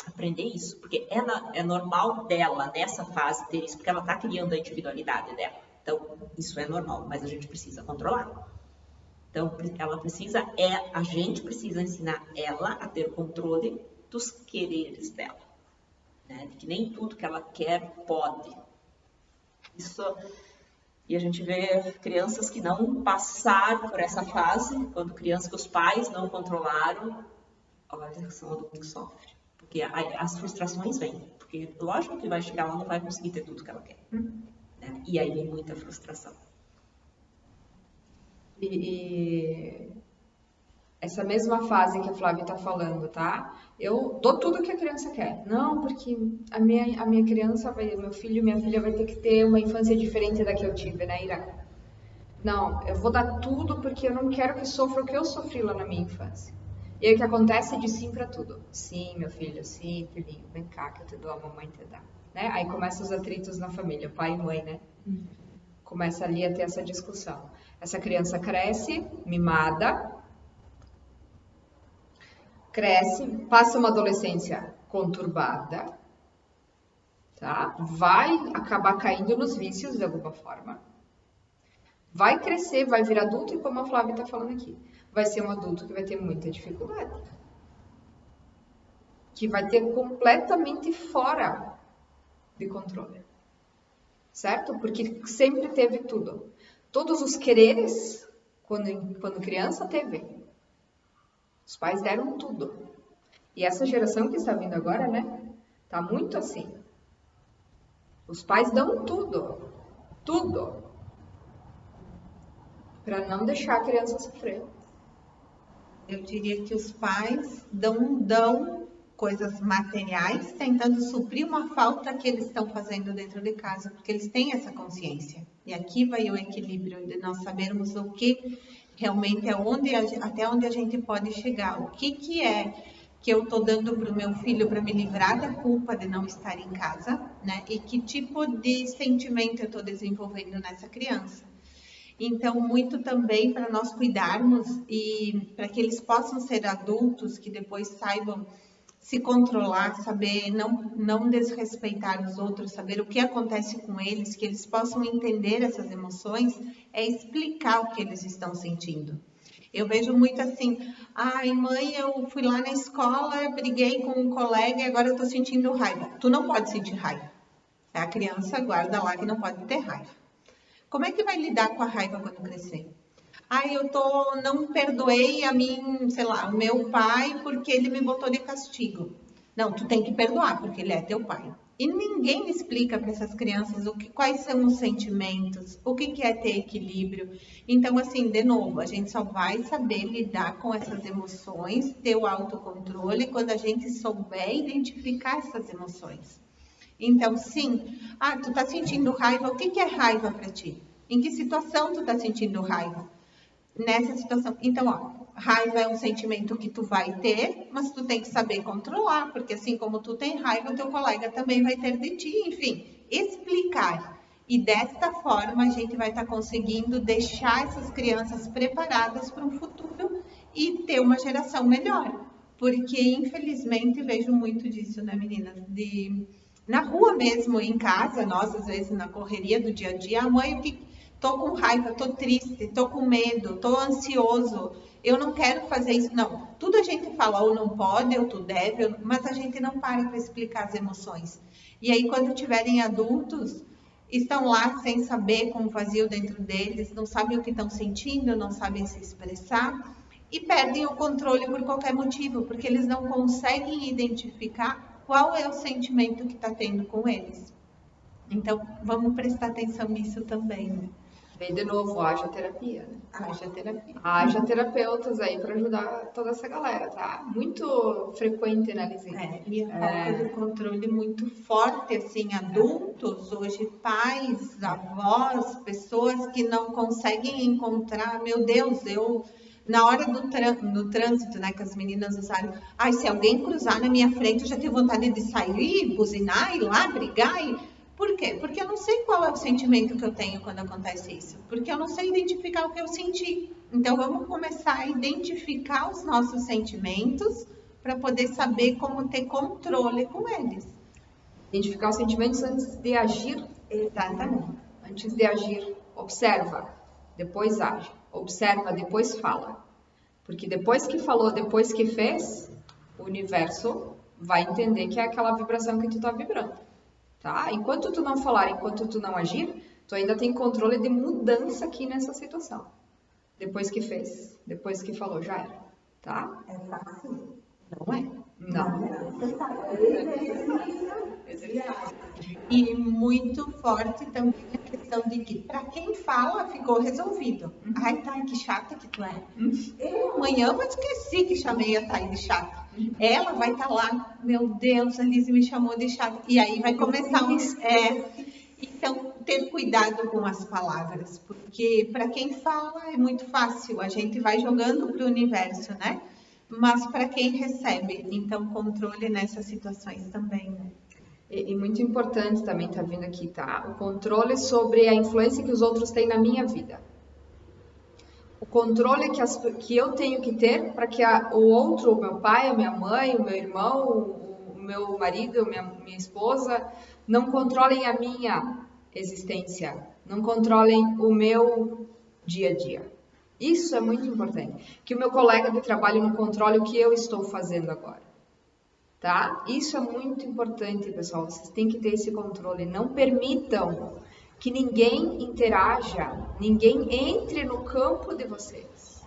aprender isso, porque é normal dela, nessa fase, ter isso, porque ela está criando a individualidade dela. Então, isso é normal, mas a gente precisa controlar. Então, a gente precisa ensinar ela a ter controle dos quereres dela, né? De que nem tudo que ela quer pode. Isso... E a gente vê crianças que não passaram por essa fase, quando crianças que os pais não controlaram, olha, são adultos que sofrem. Porque as frustrações vêm. Porque lógico que vai chegar, ela não vai conseguir ter tudo que ela quer. Né? E aí vem muita frustração. E essa mesma fase que a Flávia está falando, tá? Eu dou tudo que a criança quer. Não, porque a minha criança, meu filho e minha filha vai ter que ter uma infância diferente da que eu tive, né, Ira? Não, eu vou dar tudo porque eu não quero que sofra o que eu sofri lá na minha infância. E aí o que acontece é de sim para tudo. Sim, meu filho, sim, filhinho, vem cá que eu te dou, a mamãe te dá. Né? Aí começam os atritos na família, pai e mãe, né? Começa ali a ter essa discussão. Essa criança cresce, mimada, cresce, passa uma adolescência conturbada, tá? Vai acabar caindo nos vícios de alguma forma. Vai crescer, vai vir adulto e como a Flávia está falando aqui, vai ser um adulto que vai ter muita dificuldade. Que vai ter completamente fora de controle. Certo? Porque sempre teve tudo. Todos os quereres, quando criança, teve. Os pais deram tudo. E essa geração que está vindo agora, né? Tá muito assim. Os pais dão tudo. Tudo. Para não deixar a criança sofrer. Eu diria que os pais dão coisas materiais, tentando suprir uma falta que eles estão fazendo dentro de casa, porque eles têm essa consciência. E aqui vai o equilíbrio de nós sabermos o que realmente é até onde a gente pode chegar. O que é que eu estou dando para o meu filho para me livrar da culpa de não estar em casa, né? E que tipo de sentimento eu estou desenvolvendo nessa criança. Então, muito também para nós cuidarmos e para que eles possam ser adultos que depois saibam se controlar, saber não desrespeitar os outros, saber o que acontece com eles, que eles possam entender essas emoções, é explicar o que eles estão sentindo. Eu vejo muito assim, ai mãe, eu fui lá na escola, briguei com um colega e agora eu estou sentindo raiva. Tu não pode sentir raiva. A criança guarda lá que não pode ter raiva. Como é que vai lidar com a raiva quando crescer? Ai, não perdoei o meu pai porque ele me botou de castigo. Não, tu tem que perdoar porque ele é teu pai. E ninguém explica para essas crianças quais são os sentimentos, o que é ter equilíbrio. Então, assim, de novo, a gente só vai saber lidar com essas emoções, ter o autocontrole quando a gente souber identificar essas emoções. Então, sim, tu tá sentindo raiva, o que é raiva para ti? Em que situação tu tá sentindo raiva? Nessa situação, então, raiva é um sentimento que tu vai ter, mas tu tem que saber controlar, porque assim como tu tem raiva, o teu colega também vai ter de ti, enfim, explicar. E desta forma a gente vai estar conseguindo deixar essas crianças preparadas para um futuro e ter uma geração melhor. Porque, infelizmente, vejo muito disso, né, meninas? Na rua mesmo, em casa, nós, às vezes, na correria do dia a dia, a mãe tô com raiva, tô triste, tô com medo, tô ansioso, eu não quero fazer isso. Não, tudo a gente fala, ou não pode, ou tu deve, mas a gente não para explicar as emoções. E aí, quando tiverem adultos, estão lá sem saber, com um vazio dentro deles, não sabem o que estão sentindo, não sabem se expressar e perdem o controle por qualquer motivo, porque eles não conseguem identificar qual é o sentimento que está tendo com eles. Então, vamos prestar atenção nisso também, né? Bem, de novo, haja terapia, né? Haja terapia. Haja terapeutas aí para ajudar toda essa galera, tá? Muito frequente, né, Lizinha? E a falta de controle muito forte, assim, adultos, hoje pais, avós, pessoas que não conseguem encontrar, meu Deus, na hora do trânsito, né, que as meninas usaram, se alguém cruzar na minha frente, eu já tenho vontade de sair, buzinar, ir lá, brigar. Por quê? Porque eu não sei qual é o sentimento que eu tenho quando acontece isso. Porque eu não sei identificar o que eu senti. Então, vamos começar a identificar os nossos sentimentos para poder saber como ter controle com eles. Identificar os sentimentos antes de agir. Exatamente. Antes de agir, observa, depois age. Observa, depois fala. Porque depois que falou, depois que fez, o universo vai entender que é aquela vibração que tu tá vibrando. Tá? Enquanto tu não falar, enquanto tu não agir, tu ainda tem controle de mudança aqui nessa situação. Depois que fez, depois que falou, já era. Tá? É fácil? Não é? Não. E muito forte também a questão de que, para quem fala, ficou resolvido. Ai, Thay, que chata que tu é. Eu amanhã eu esqueci que chamei a Thay de chata. Ela vai estar lá, meu Deus, a Liz me chamou de chata. E aí vai começar Então, ter cuidado com as palavras, porque para quem fala é muito fácil, a gente vai jogando para o universo, né? Mas para quem recebe, então controle nessas situações também, né? E muito importante também tá vindo aqui, tá? O controle sobre a influência que os outros têm na minha vida. O controle que eu tenho que ter para que o outro, o meu pai, a minha mãe, o meu irmão, o meu marido, minha esposa, não controlem a minha existência, não controlem o meu dia a dia. Isso é muito importante. Que o meu colega de trabalho não controle o que eu estou fazendo agora. Tá? Isso é muito importante, pessoal. Vocês têm que ter esse controle. Não permitam que ninguém interaja, ninguém entre no campo de vocês.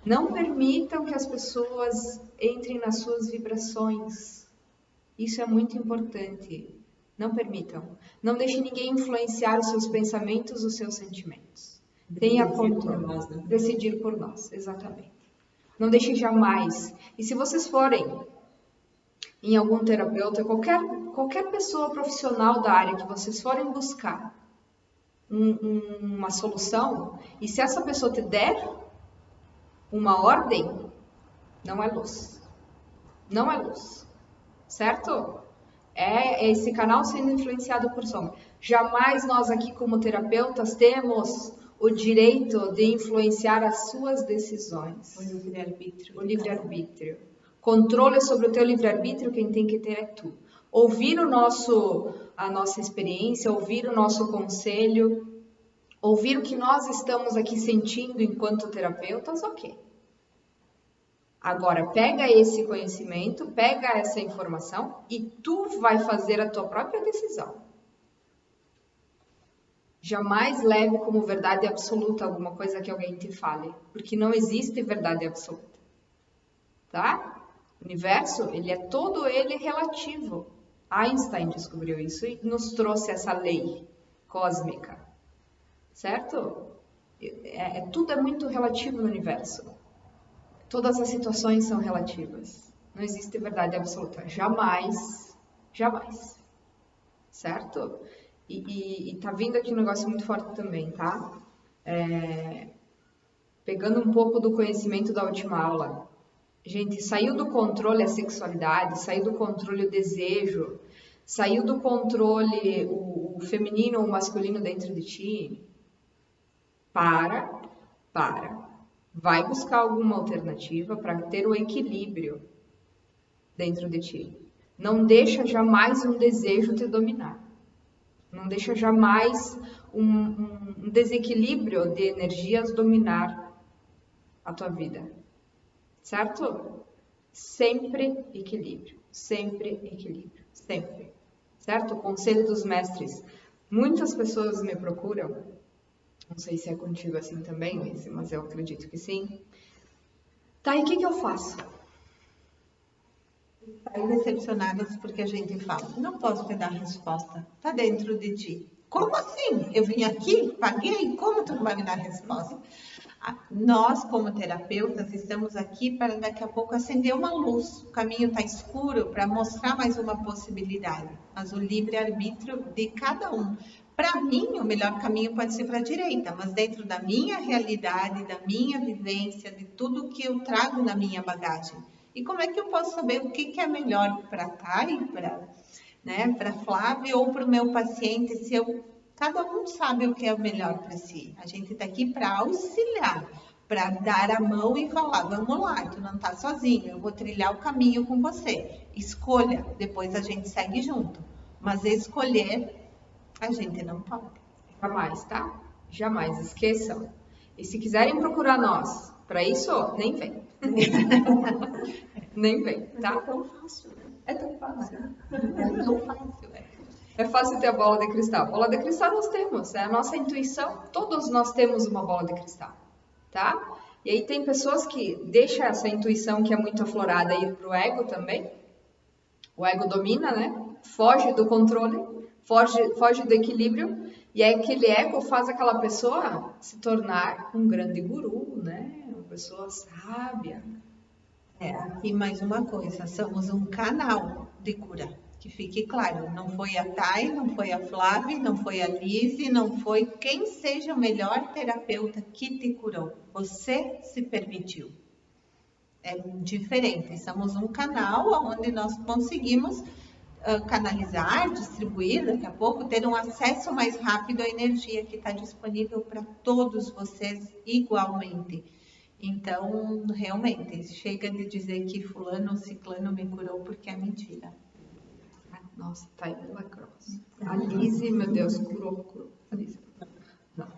Não permitam que as pessoas entrem nas suas vibrações. Isso é muito importante. Não permitam. Não deixe ninguém influenciar os seus pensamentos, os seus sentimentos. Tenha controle. Nós, né? Decidir por nós, exatamente. Não deixe jamais. E se vocês forem em algum terapeuta, qualquer pessoa profissional da área que vocês forem buscar uma solução, e se essa pessoa te der uma ordem, não é luz. Não é luz. Certo? É esse canal sendo influenciado por sombra. Jamais nós aqui como terapeutas temos o direito de influenciar as suas decisões. O livre-arbítrio. O livre-arbítrio. Controle sobre o teu livre-arbítrio, quem tem que ter é tu. Ouvir a nossa experiência, ouvir o nosso conselho, ouvir o que nós estamos aqui sentindo enquanto terapeutas, ok. Agora, pega esse conhecimento, pega essa informação e tu vai fazer a tua própria decisão. Jamais leve como verdade absoluta alguma coisa que alguém te fale, porque não existe verdade absoluta. Tá? O universo, ele é todo ele relativo. Einstein descobriu isso e nos trouxe essa lei cósmica. Certo? Tudo é muito relativo no universo. Todas as situações são relativas. Não existe verdade absoluta. Jamais. Jamais. Certo? E tá vindo aqui um negócio muito forte também, tá? Pegando um pouco do conhecimento da última aula. Gente, saiu do controle a sexualidade, saiu do controle o desejo, saiu do controle o feminino ou o masculino dentro de ti. Para. Vai buscar alguma alternativa para ter o equilíbrio dentro de ti. Não deixa jamais um desejo te dominar. Não deixa jamais um desequilíbrio de energias dominar a tua vida. Certo? Sempre equilíbrio. Sempre equilíbrio. Sempre. Certo? O conselho dos mestres. Muitas pessoas me procuram. Não sei se é contigo assim também, mas eu acredito que sim. Tá, e o que eu faço? Saem decepcionadas porque a gente fala, não posso te dar resposta, tá dentro de ti. Como assim? Eu vim aqui, paguei, como tu não vai me dar resposta? Nós, como terapeutas, estamos aqui para daqui a pouco acender uma luz. O caminho está escuro para mostrar mais uma possibilidade, mas o livre-arbítrio de cada um. Para mim, o melhor caminho pode ser para a direita, mas dentro da minha realidade, da minha vivência, de tudo que eu trago na minha bagagem. E como é que eu posso saber o que é melhor para a Thay, para Flávia ou para o meu paciente, cada um sabe o que é o melhor para si. A gente está aqui para auxiliar, para dar a mão e falar, vamos lá, tu não está sozinho, eu vou trilhar o caminho com você. Escolha, depois a gente segue junto. Mas escolher, a gente não pode. Jamais, tá? Jamais, esqueçam. E se quiserem procurar nós para isso, nem vem. Nem vem, tá? É tão fácil, né? É tão fácil. É tão fácil, É fácil ter a bola de cristal. Bola de cristal nós temos, é a nossa intuição. Todos nós temos uma bola de cristal, tá? E aí tem pessoas que deixam essa intuição que é muito aflorada ir pro ego também. O ego domina, né? Foge do controle, foge do equilíbrio. E aí aquele ego faz aquela pessoa se tornar um grande guru, né? Uma pessoa sábia. Aqui mais uma coisa, somos um canal de cura. Que fique claro, não foi a Thay, não foi a Flávia, não foi a Lise, não foi quem seja o melhor terapeuta que te curou. Você se permitiu. É diferente, somos um canal onde nós conseguimos canalizar, distribuir, daqui a pouco, ter um acesso mais rápido à energia que está disponível para todos vocês igualmente. Então, realmente, chega de dizer que fulano ou ciclano me curou, porque é mentira. Nossa, Taylor Lacrosse. A Lise, meu Deus, curou. A Lise. Não.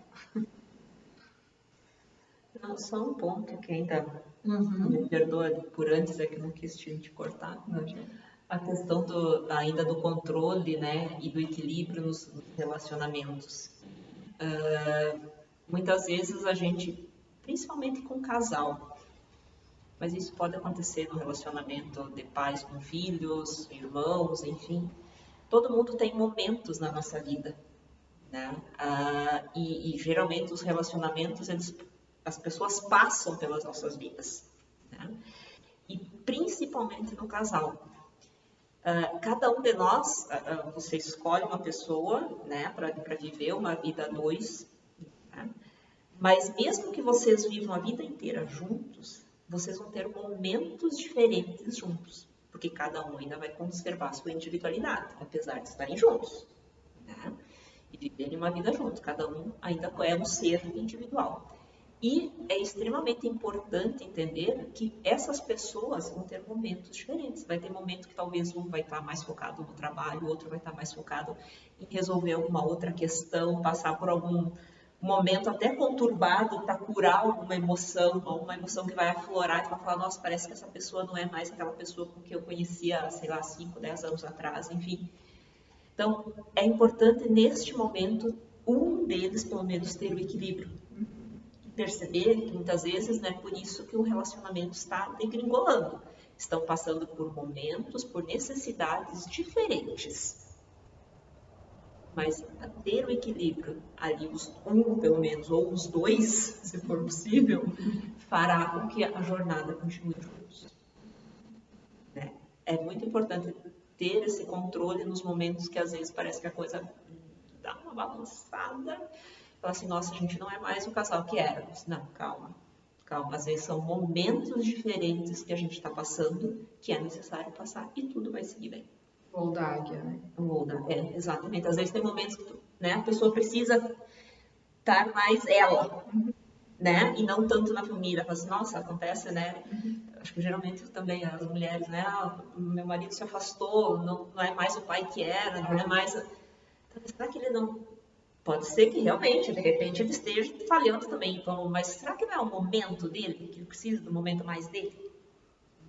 Não, só um ponto que ainda me perdoa por antes, é que não quis te cortar. A questão ainda do controle, né, e do equilíbrio nos relacionamentos. Muitas vezes a gente, principalmente com casal, mas isso pode acontecer no relacionamento de pais com filhos, irmãos, enfim. Todo mundo tem momentos na nossa vida, né? E geralmente os relacionamentos, as pessoas passam pelas nossas vidas, né? E principalmente no casal. Cada um de nós, você escolhe uma pessoa, né, para viver uma vida a dois, né? Mas mesmo que vocês vivam a vida inteira juntos, vocês vão ter momentos diferentes juntos, porque cada um ainda vai conservar a sua individualidade, apesar de estarem juntos, né? E viverem uma vida juntos, cada um ainda é um ser individual. E é extremamente importante entender que essas pessoas vão ter momentos diferentes. Vai ter momento que talvez um vai estar mais focado no trabalho, o outro vai estar mais focado em resolver alguma outra questão, passar por algum momento até conturbado para curar alguma emoção, ou uma emoção que vai aflorar e vai falar, nossa, parece que essa pessoa não é mais aquela pessoa com que eu conhecia, sei lá, 5, 10 anos atrás, enfim. Então, é importante neste momento, um deles, pelo menos, ter o equilíbrio. Perceber que muitas vezes não é por isso que o relacionamento está degringolando. Estão passando por momentos, por necessidades diferentes. Mas ter o equilíbrio ali, um pelo menos, ou os dois, se for possível, fará com que a jornada continue juntos. Né? É muito importante ter esse controle nos momentos que às vezes parece que a coisa dá uma balançada. Fala assim, nossa, a gente não é mais o casal que éramos. Não, calma. Às vezes são momentos diferentes que a gente está passando, que é necessário passar, e tudo vai seguir bem. Voo da águia, né? Exatamente. Às vezes tem momentos que a pessoa precisa estar mais ela, né? E não tanto na família. Fala assim, nossa, acontece, né? Acho que geralmente também as mulheres, né? Meu marido se afastou, não é mais o pai que era, não é mais... Então, será que ele não... Pode ser que realmente, de repente, ele esteja falhando também, então, mas será que não é o momento dele, que ele precisa do momento mais dele?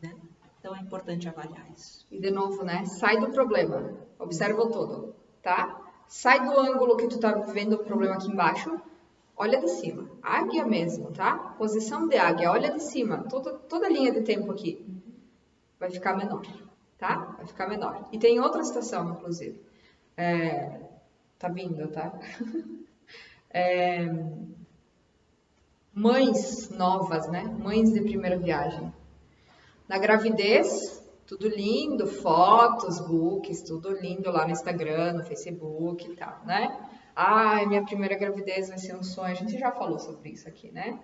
Né? Então é importante avaliar isso. E de novo, né? Sai do problema, observa o todo, tá? Sai do ângulo que tu tá vendo o problema aqui embaixo, olha de cima. Águia mesmo, tá? Posição de águia, olha de cima, toda a linha de tempo aqui. Vai ficar menor, tá? Vai ficar menor. E tem outra situação, inclusive. Tá vindo, tá? Mães novas, né? Mães de primeira viagem. Na gravidez, tudo lindo, fotos, books, tudo lindo lá no Instagram, no Facebook e tal, né? Ai, minha primeira gravidez vai ser um sonho. A gente já falou sobre isso aqui, né?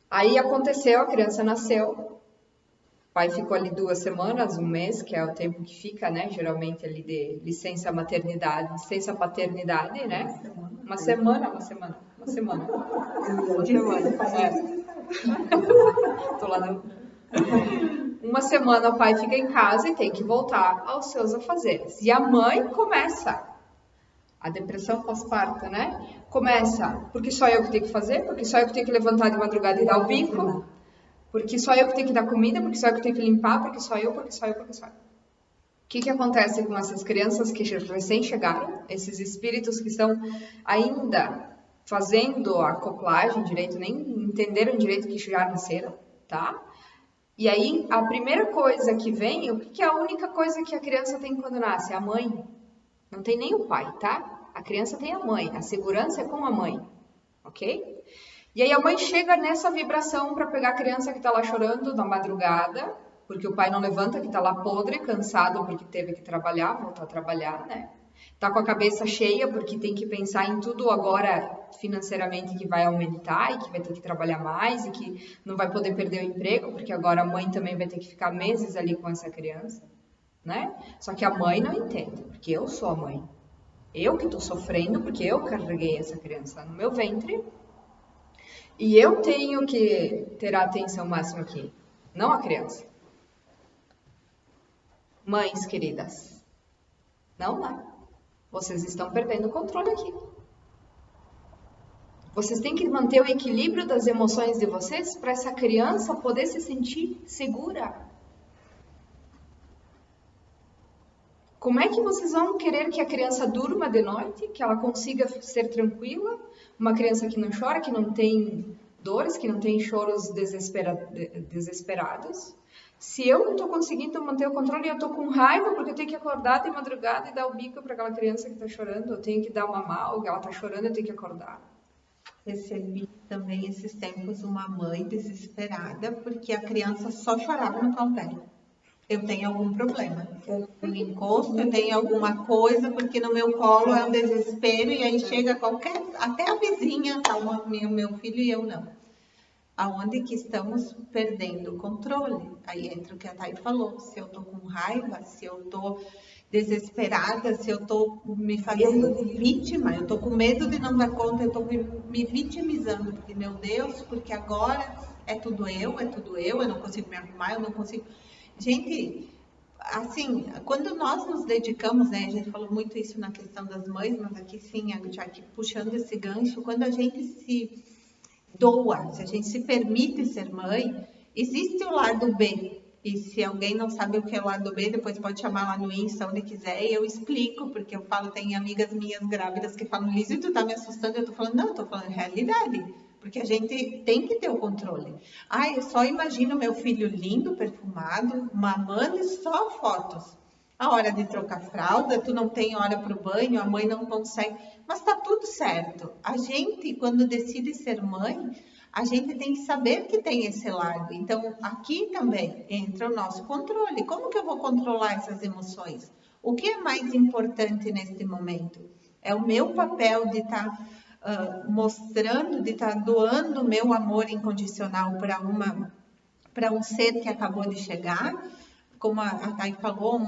Aí aconteceu, a criança nasceu. O pai ficou ali 2 semanas, 1 mês, que é o tempo que fica, né? Geralmente ali de licença maternidade, licença paternidade, né? Uma semana. Tô lá no... 1 semana o pai fica em casa e tem que voltar aos seus afazeres. E a mãe começa. A depressão pós-parto, né? Começa, porque só eu que tenho que fazer, porque só eu que tenho que levantar de madrugada e dar o bico, porque só eu que tenho que dar comida, porque só eu que tenho que limpar, porque só eu. O que acontece com essas crianças que recém chegaram, esses espíritos que estão ainda fazendo a acoplagem direito, nem entenderam direito que já nasceram, tá? E aí, a primeira coisa que vem, o que é a única coisa que a criança tem quando nasce? A mãe. Não tem nem o pai, tá? A criança tem a mãe. A segurança é com a mãe, ok? E aí a mãe chega nessa vibração para pegar a criança que tá lá chorando na madrugada, porque o pai não levanta, que tá lá podre, cansado porque teve que trabalhar, voltar a trabalhar, né? Tá com a cabeça cheia porque tem que pensar em tudo agora financeiramente que vai aumentar e que vai ter que trabalhar mais e que não vai poder perder o emprego, porque agora a mãe também vai ter que ficar meses ali com essa criança, né? Só que a mãe não entende, porque eu sou a mãe. Eu que estou sofrendo, porque eu carreguei essa criança no meu ventre. E eu tenho que ter a atenção máxima aqui, não a criança. Mães queridas, não dá. Vocês estão perdendo o controle aqui. Vocês têm que manter o equilíbrio das emoções de vocês para essa criança poder se sentir segura. Como é que vocês vão querer que a criança durma de noite, que ela consiga ser tranquila? Uma criança que não chora, que não tem dores, que não tem choros desesperados. Se eu não estou conseguindo manter o controle, eu estou com raiva porque eu tenho que acordar de madrugada e dar o bico para aquela criança que está chorando, eu tenho que dar mamar, ou ela está chorando, eu tenho que acordar. Recebi também esses tempos uma mãe desesperada porque a criança só chorava no colo dela. Eu tenho algum problema, eu encosto, eu tenho alguma coisa, porque no meu colo é um desespero, e aí chega até a vizinha, tá, meu filho e eu não. Aonde que estamos perdendo o controle? Aí entra o que a Thay falou, se eu tô com raiva, se eu tô desesperada, se eu tô me fazendo de vítima, eu tô com medo de não dar conta, eu tô me vitimizando, porque meu Deus, porque agora é tudo eu não consigo me arrumar, eu não consigo... Gente, assim, quando nós nos dedicamos, né, a gente falou muito isso na questão das mães, mas aqui sim, já aqui puxando esse gancho, quando a gente se doa, se a gente se permite ser mãe, existe o lado B. E se alguém não sabe o que é o lado B, depois pode chamar lá no Insta, onde quiser, e eu explico, porque eu falo, tem amigas minhas grávidas que falam, Liz, tu tá me assustando, eu tô falando, não, eu tô falando realidade. Porque a gente tem que ter o controle. Eu só imagino meu filho lindo, perfumado, mamando e só fotos. A hora de trocar fralda, tu não tem hora para o banho, a mãe não consegue. Mas tá tudo certo. A gente, quando decide ser mãe, a gente tem que saber que tem esse lado. Então, aqui também entra o nosso controle. Como que eu vou controlar essas emoções? O que é mais importante neste momento? É o meu papel de estar... mostrando, de estar doando o meu amor incondicional para um ser que acabou de chegar, como a Thay falou,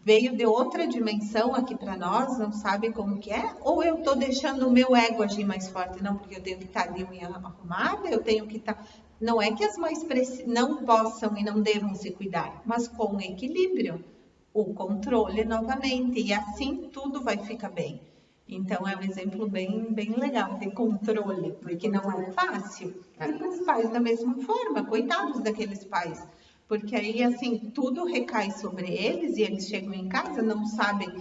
veio de outra dimensão aqui para nós, não sabe como que é, ou eu estou deixando o meu ego agir mais forte, não, porque eu tenho que estar de unha arrumada, eu tenho que estar... Não é que as mães não possam e não devam se cuidar, mas com equilíbrio, o controle novamente, e assim tudo vai ficar bem. Então, é um exemplo bem, bem legal de controle, porque não é fácil. E os pais da mesma forma, coitados daqueles pais. Porque aí, assim, tudo recai sobre eles e eles chegam em casa, não sabem.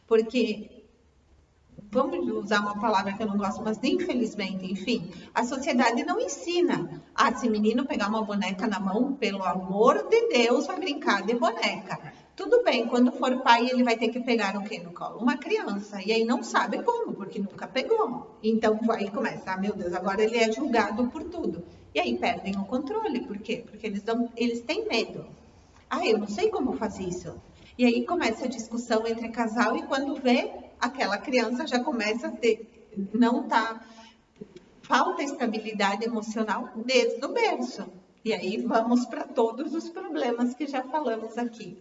Porque, vamos usar uma palavra que eu não gosto, mas infelizmente, enfim, a sociedade não ensina. Se menino pegar uma boneca na mão, pelo amor de Deus, vai brincar de boneca. Tudo bem, quando for pai, ele vai ter que pegar o quê no colo? Uma criança. E aí não sabe como, porque nunca pegou. Então, aí começa, meu Deus, agora ele é julgado por tudo. E aí perdem o controle. Por quê? Porque eles têm medo. Eu não sei como fazer isso. E aí começa a discussão entre casal e quando vê, aquela criança já começa a ter, falta estabilidade emocional desde o berço. E aí vamos para todos os problemas que já falamos aqui.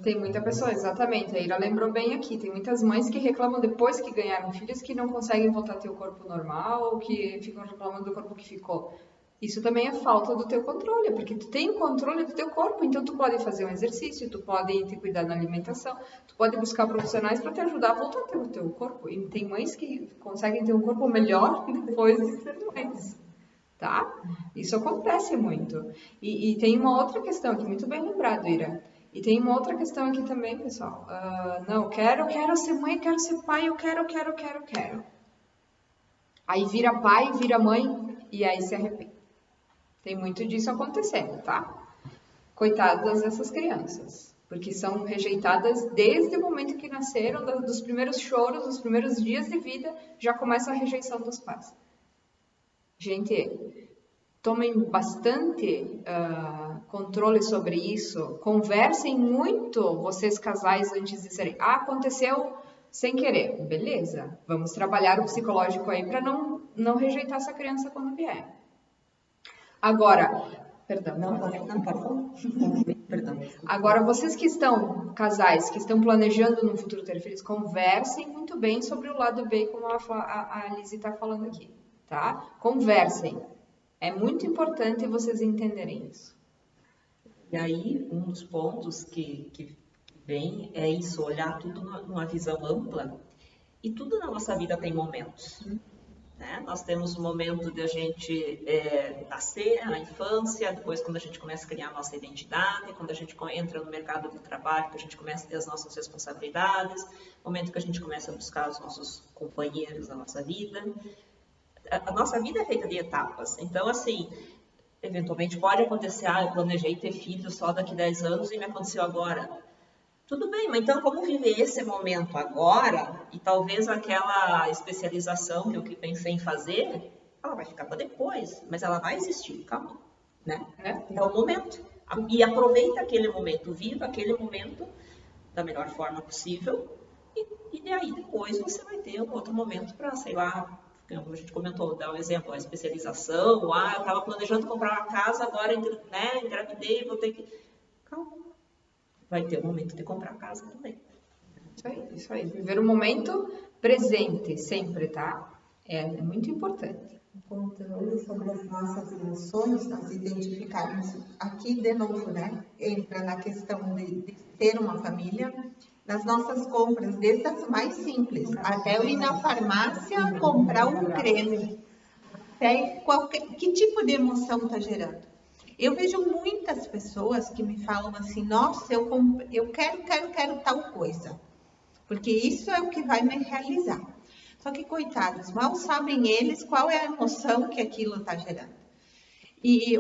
Tem muita pessoa, exatamente. A Ira lembrou bem aqui. Tem muitas mães que reclamam depois que ganharam filhos que não conseguem voltar a ter o corpo normal, ou que ficam reclamando do corpo que ficou. Isso também é falta do teu controle, porque tu tem o controle do teu corpo, então tu pode fazer um exercício, tu pode te cuidar na alimentação, tu pode buscar profissionais para te ajudar a voltar a ter o teu corpo. E tem mães que conseguem ter um corpo melhor depois de ser mães, tá? Isso acontece muito. E tem uma outra questão aqui, muito bem lembrado, Ira. E tem uma outra questão aqui também, pessoal. Não, quero ser mãe, quero ser pai, eu quero. Aí vira pai, vira mãe e aí se arrepende. Tem muito disso acontecendo, tá? Coitadas dessas crianças, porque são rejeitadas desde o momento que nasceram, dos primeiros choros, dos primeiros dias de vida, já começa a rejeição dos pais. Gente, tomem bastante controle sobre isso, conversem muito, vocês casais, antes de serem, aconteceu sem querer. Beleza, vamos trabalhar o psicológico aí para não rejeitar essa criança quando vier. Agora, perdão. Não, pode falar. Perdão. Agora, vocês que estão, casais, que estão planejando no futuro ter filhos, conversem muito bem sobre o lado B, como a Lizzie está falando aqui, tá? Conversem. É muito importante vocês entenderem isso. E aí, um dos pontos que vem é isso, olhar tudo numa visão ampla. E tudo na nossa vida tem momentos. Né? Nós temos o momento de a gente nascer, a infância, depois quando a gente começa a criar a nossa identidade, quando a gente entra no mercado de trabalho, que a gente começa a ter as nossas responsabilidades, momento que a gente começa a buscar os nossos companheiros da nossa vida. A nossa vida é feita de etapas. Então, assim, eventualmente pode acontecer, eu planejei ter filho só daqui a 10 anos e me aconteceu agora. Tudo bem, mas então vamos viver esse momento agora e talvez aquela especialização que eu pensei em fazer, ela vai ficar para depois, mas ela vai existir, calma, né? É o momento. E aproveita aquele momento, viva aquele momento da melhor forma possível e daí depois você vai ter um outro momento para, sei lá, como a gente comentou, dar um exemplo, a especialização, eu estava planejando comprar uma casa, agora engravidei, vou ter que... Calma. Vai ter o momento de comprar a casa também. Isso aí. Viver o momento presente, sempre, tá? É muito importante. Controle sobre as nossas emoções, nós identificarmos aqui de novo, né? Entra na questão de ter uma família, nas nossas compras, desde as mais simples, até eu ir na farmácia comprar um creme. Até que tipo de emoção está gerando? Eu vejo muitas pessoas que me falam assim, nossa, eu quero tal coisa, porque isso é o que vai me realizar. Só que, coitados, mal sabem eles qual é a emoção que aquilo está gerando.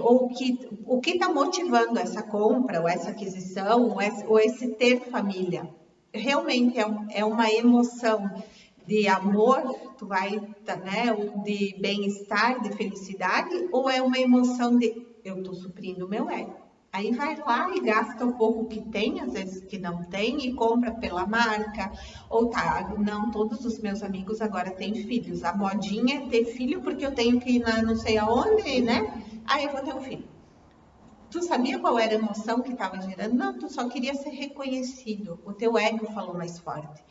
O que está motivando essa compra, ou essa aquisição, ou esse ter família. Realmente é uma emoção de amor, né, ou de bem-estar, de felicidade, ou é uma emoção de eu estou suprindo o meu ego. Aí vai lá e gasta um pouco que tem, às vezes que não tem, e compra pela marca. Ou não, todos os meus amigos agora têm filhos. A modinha é ter filho porque eu tenho que ir não sei aonde, né? Aí eu vou ter um filho. Tu sabia qual era a emoção que estava gerando? Não, tu só queria ser reconhecido. O teu ego falou mais forte.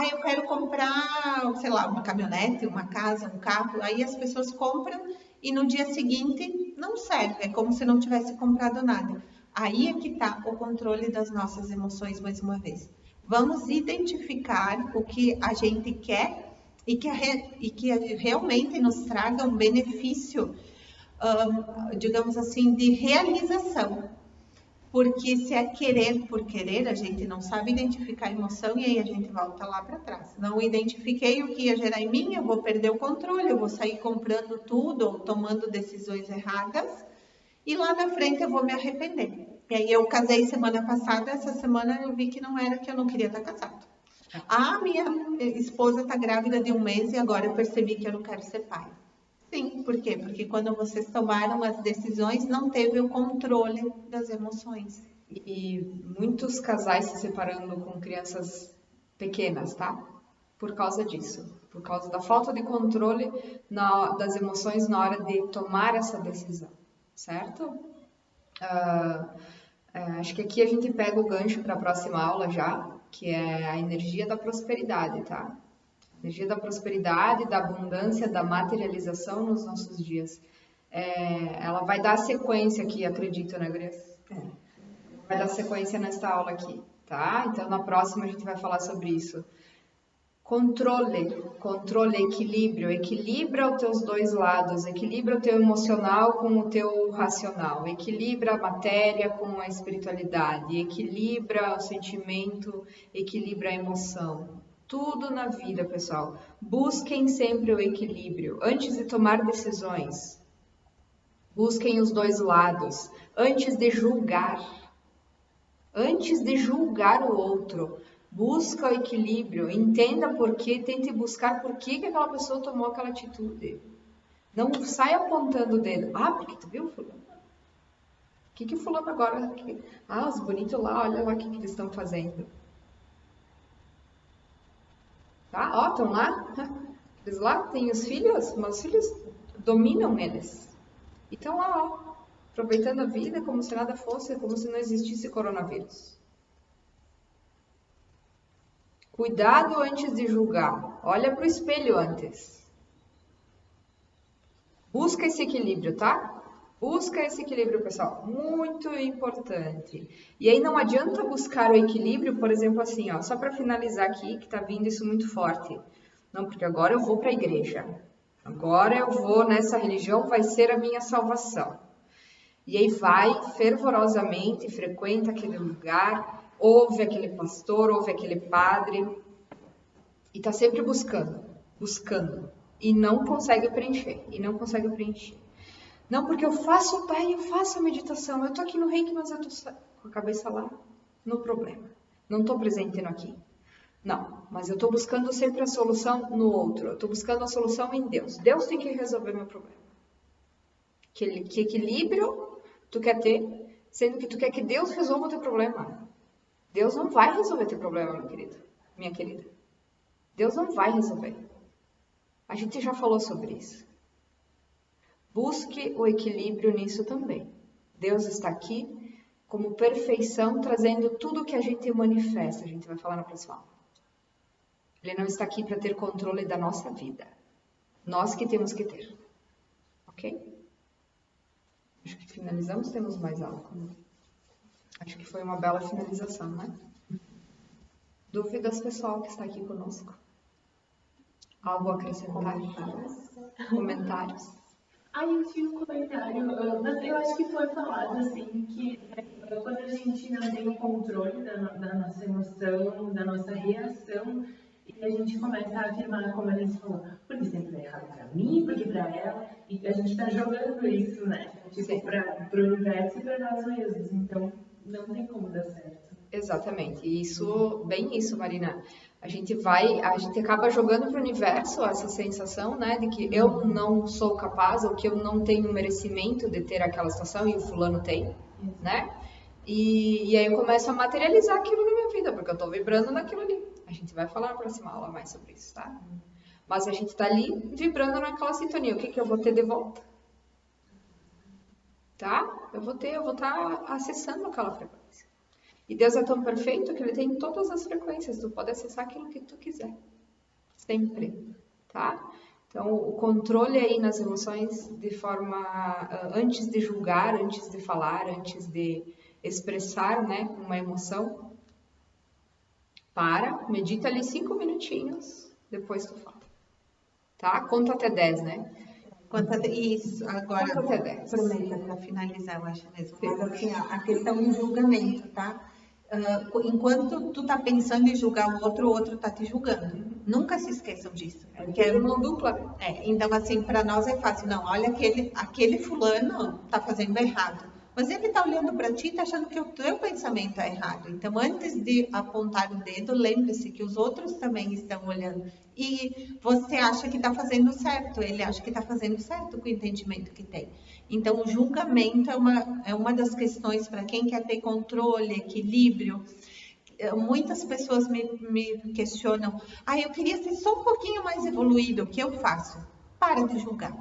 Eu quero comprar, sei lá, uma caminhonete, uma casa, um carro. Aí as pessoas compram e no dia seguinte não serve. É como se não tivesse comprado nada. Aí é que está o controle das nossas emoções mais uma vez. Vamos identificar o que a gente quer e que realmente nos traga um benefício, digamos assim, de realização. Porque se é querer por querer, a gente não sabe identificar a emoção e aí a gente volta lá para trás. Não identifiquei o que ia gerar em mim, eu vou perder o controle, eu vou sair comprando tudo ou tomando decisões erradas e lá na frente eu vou me arrepender. E aí eu casei semana passada, essa semana eu vi que não era, que eu não queria estar casado. Minha esposa está grávida de 1 mês e agora eu percebi que eu não quero ser pai. Sim, por quê? Porque quando vocês tomaram as decisões, não teve o controle das emoções. E muitos casais se separando com crianças pequenas, tá? Por causa disso. Por causa da falta de controle das emoções na hora de tomar essa decisão, certo? Acho que aqui a gente pega o gancho para a próxima aula já, que é a energia da prosperidade, tá? Energia da prosperidade, da abundância, da materialização nos nossos dias. Ela vai dar sequência aqui, acredito, né, Grace? Vai dar sequência nesta aula aqui, tá? Então, na próxima a gente vai falar sobre isso. Controle, equilíbrio. Equilibra os teus dois lados. Equilibra o teu emocional com o teu racional. Equilibra a matéria com a espiritualidade. Equilibra o sentimento, equilibra a emoção. Tudo na vida, pessoal. Busquem sempre o equilíbrio. Antes de tomar decisões, busquem os dois lados. Antes de julgar o outro, busca o equilíbrio. Entenda por quê, tente buscar por que aquela pessoa tomou aquela atitude. Não saia apontando o dedo. Porque tu viu, fulano? O que fulano agora... os bonitos lá, olha lá o que eles estão fazendo. Tá? Ó, estão lá. Eles lá têm os filhos, mas os filhos dominam eles. E estão lá, ó, aproveitando a vida como se nada fosse, como se não existisse coronavírus. Cuidado antes de julgar. Olha para o espelho antes. Busca esse equilíbrio, tá? Busca esse equilíbrio, pessoal. Muito importante. E aí não adianta buscar o equilíbrio, por exemplo, assim, ó, só para finalizar aqui, que tá vindo isso muito forte. Não, porque agora eu vou para a igreja. Agora eu vou nessa religião, vai ser a minha salvação. E aí vai fervorosamente, frequenta aquele lugar, ouve aquele pastor, ouve aquele padre, e tá sempre buscando, e não consegue preencher, Não, porque eu faço o bem, eu faço a meditação, eu tô aqui no reiki, mas eu tô com a cabeça lá no problema. Não tô presente no aqui. Não, mas eu tô buscando sempre a solução no outro, eu tô buscando a solução em Deus. Deus tem que resolver meu problema. Que equilíbrio tu quer ter, sendo que tu quer que Deus resolva o teu problema. Deus não vai resolver teu problema, meu querido, minha querida. Deus não vai resolver. A gente já falou sobre isso. Busque o equilíbrio nisso também. Deus está aqui como perfeição, trazendo tudo que a gente manifesta. A gente vai falar na próxima aula. Ele não está aqui para ter controle da nossa vida. Nós que temos que ter. Ok? Acho que finalizamos, temos mais aula. Acho que foi uma bela finalização, né? Dúvidas, pessoal, que está aqui conosco? Algo a acrescentar? Comentários? Eu tinha um comentário, eu acho que foi falado assim, que quando a gente não tem o controle da nossa emoção, da nossa reação, e a gente começa a afirmar, como a gente falou, porque sempre é errado pra mim, porque pra ela, e a gente tá jogando isso, né? Tipo, pro universo e pra nós mesmos, então não tem como dar certo. Exatamente, bem isso, Marina. A gente acaba jogando para o universo essa sensação, né, de que eu não sou capaz ou que eu não tenho merecimento de ter aquela situação e o fulano tem, né? E aí eu começo a materializar aquilo na minha vida, porque eu estou vibrando naquilo ali. A gente vai falar na próxima aula mais sobre isso, tá? Mas a gente está ali vibrando naquela sintonia. O que eu vou ter de volta? Tá? Eu vou estar acessando aquela frequência. E Deus é tão perfeito que Ele tem todas as frequências. Tu pode acessar aquilo que tu quiser. Sempre. Tá? Então, o controle aí nas emoções de forma... antes de julgar, antes de falar, antes de expressar, né, uma emoção. Medita ali 5 minutinhos, depois tu fala. Tá? Conta até 10, né? Isso, agora, conta até 10. Para finalizar, eu acho mesmo. Mas assim, a questão do julgamento, tá? Enquanto tu tá pensando em julgar o outro tá te julgando. Nunca se esqueçam disso. Porque é uma dupla. Então, assim, para nós é fácil. Não, olha, aquele fulano tá fazendo errado. Mas ele tá olhando para ti e tá achando que o teu pensamento é errado. Então, antes de apontar o dedo, lembre-se que os outros também estão olhando. E você acha que tá fazendo certo. Ele acha que tá fazendo certo com o entendimento que tem. Então, o julgamento é uma das questões para quem quer ter controle, equilíbrio. Muitas pessoas me questionam, eu queria ser só um pouquinho mais evoluído, o que eu faço? Para de julgar.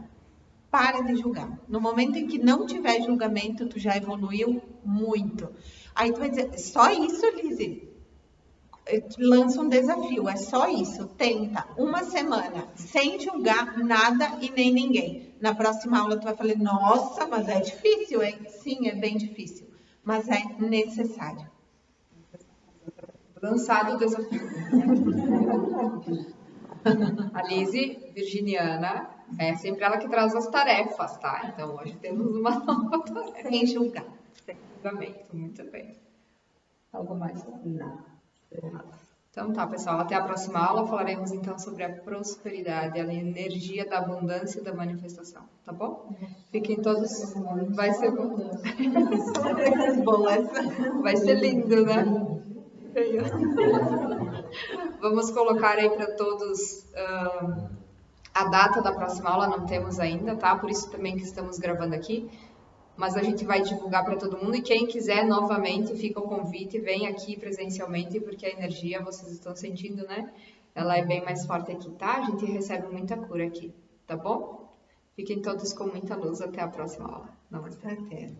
Para de julgar. No momento em que não tiver julgamento, tu já evoluiu muito. Aí tu vai dizer, só isso, Lizzie? Lança um desafio, é só isso. Tenta uma semana, sem julgar nada e nem ninguém. Na próxima aula tu vai falar, nossa, mas é difícil, hein? Sim, é bem difícil, mas é necessário. Lançado o desafio. A Lizzie, virginiana, é sempre ela que traz as tarefas, tá? Então hoje temos uma nova tarefa. Sem julgar. Sem julgamento, muito bem. Algo mais? Não. Então tá, pessoal, até a próxima aula falaremos então sobre a prosperidade, a energia da abundância e da manifestação, tá bom? Fiquem todos, vai ser bom. Vai ser lindo, né? Vamos colocar aí para todos a data da próxima aula, não temos ainda, tá? Por isso também que estamos gravando aqui. Mas a gente vai divulgar para todo mundo e quem quiser novamente, fica o convite, vem aqui presencialmente, porque a energia vocês estão sentindo, né? ela é bem mais forte aqui, tá? A gente recebe muita cura aqui, tá bom? Fiquem todos com muita luz. Até a próxima aula. Namastê. Até.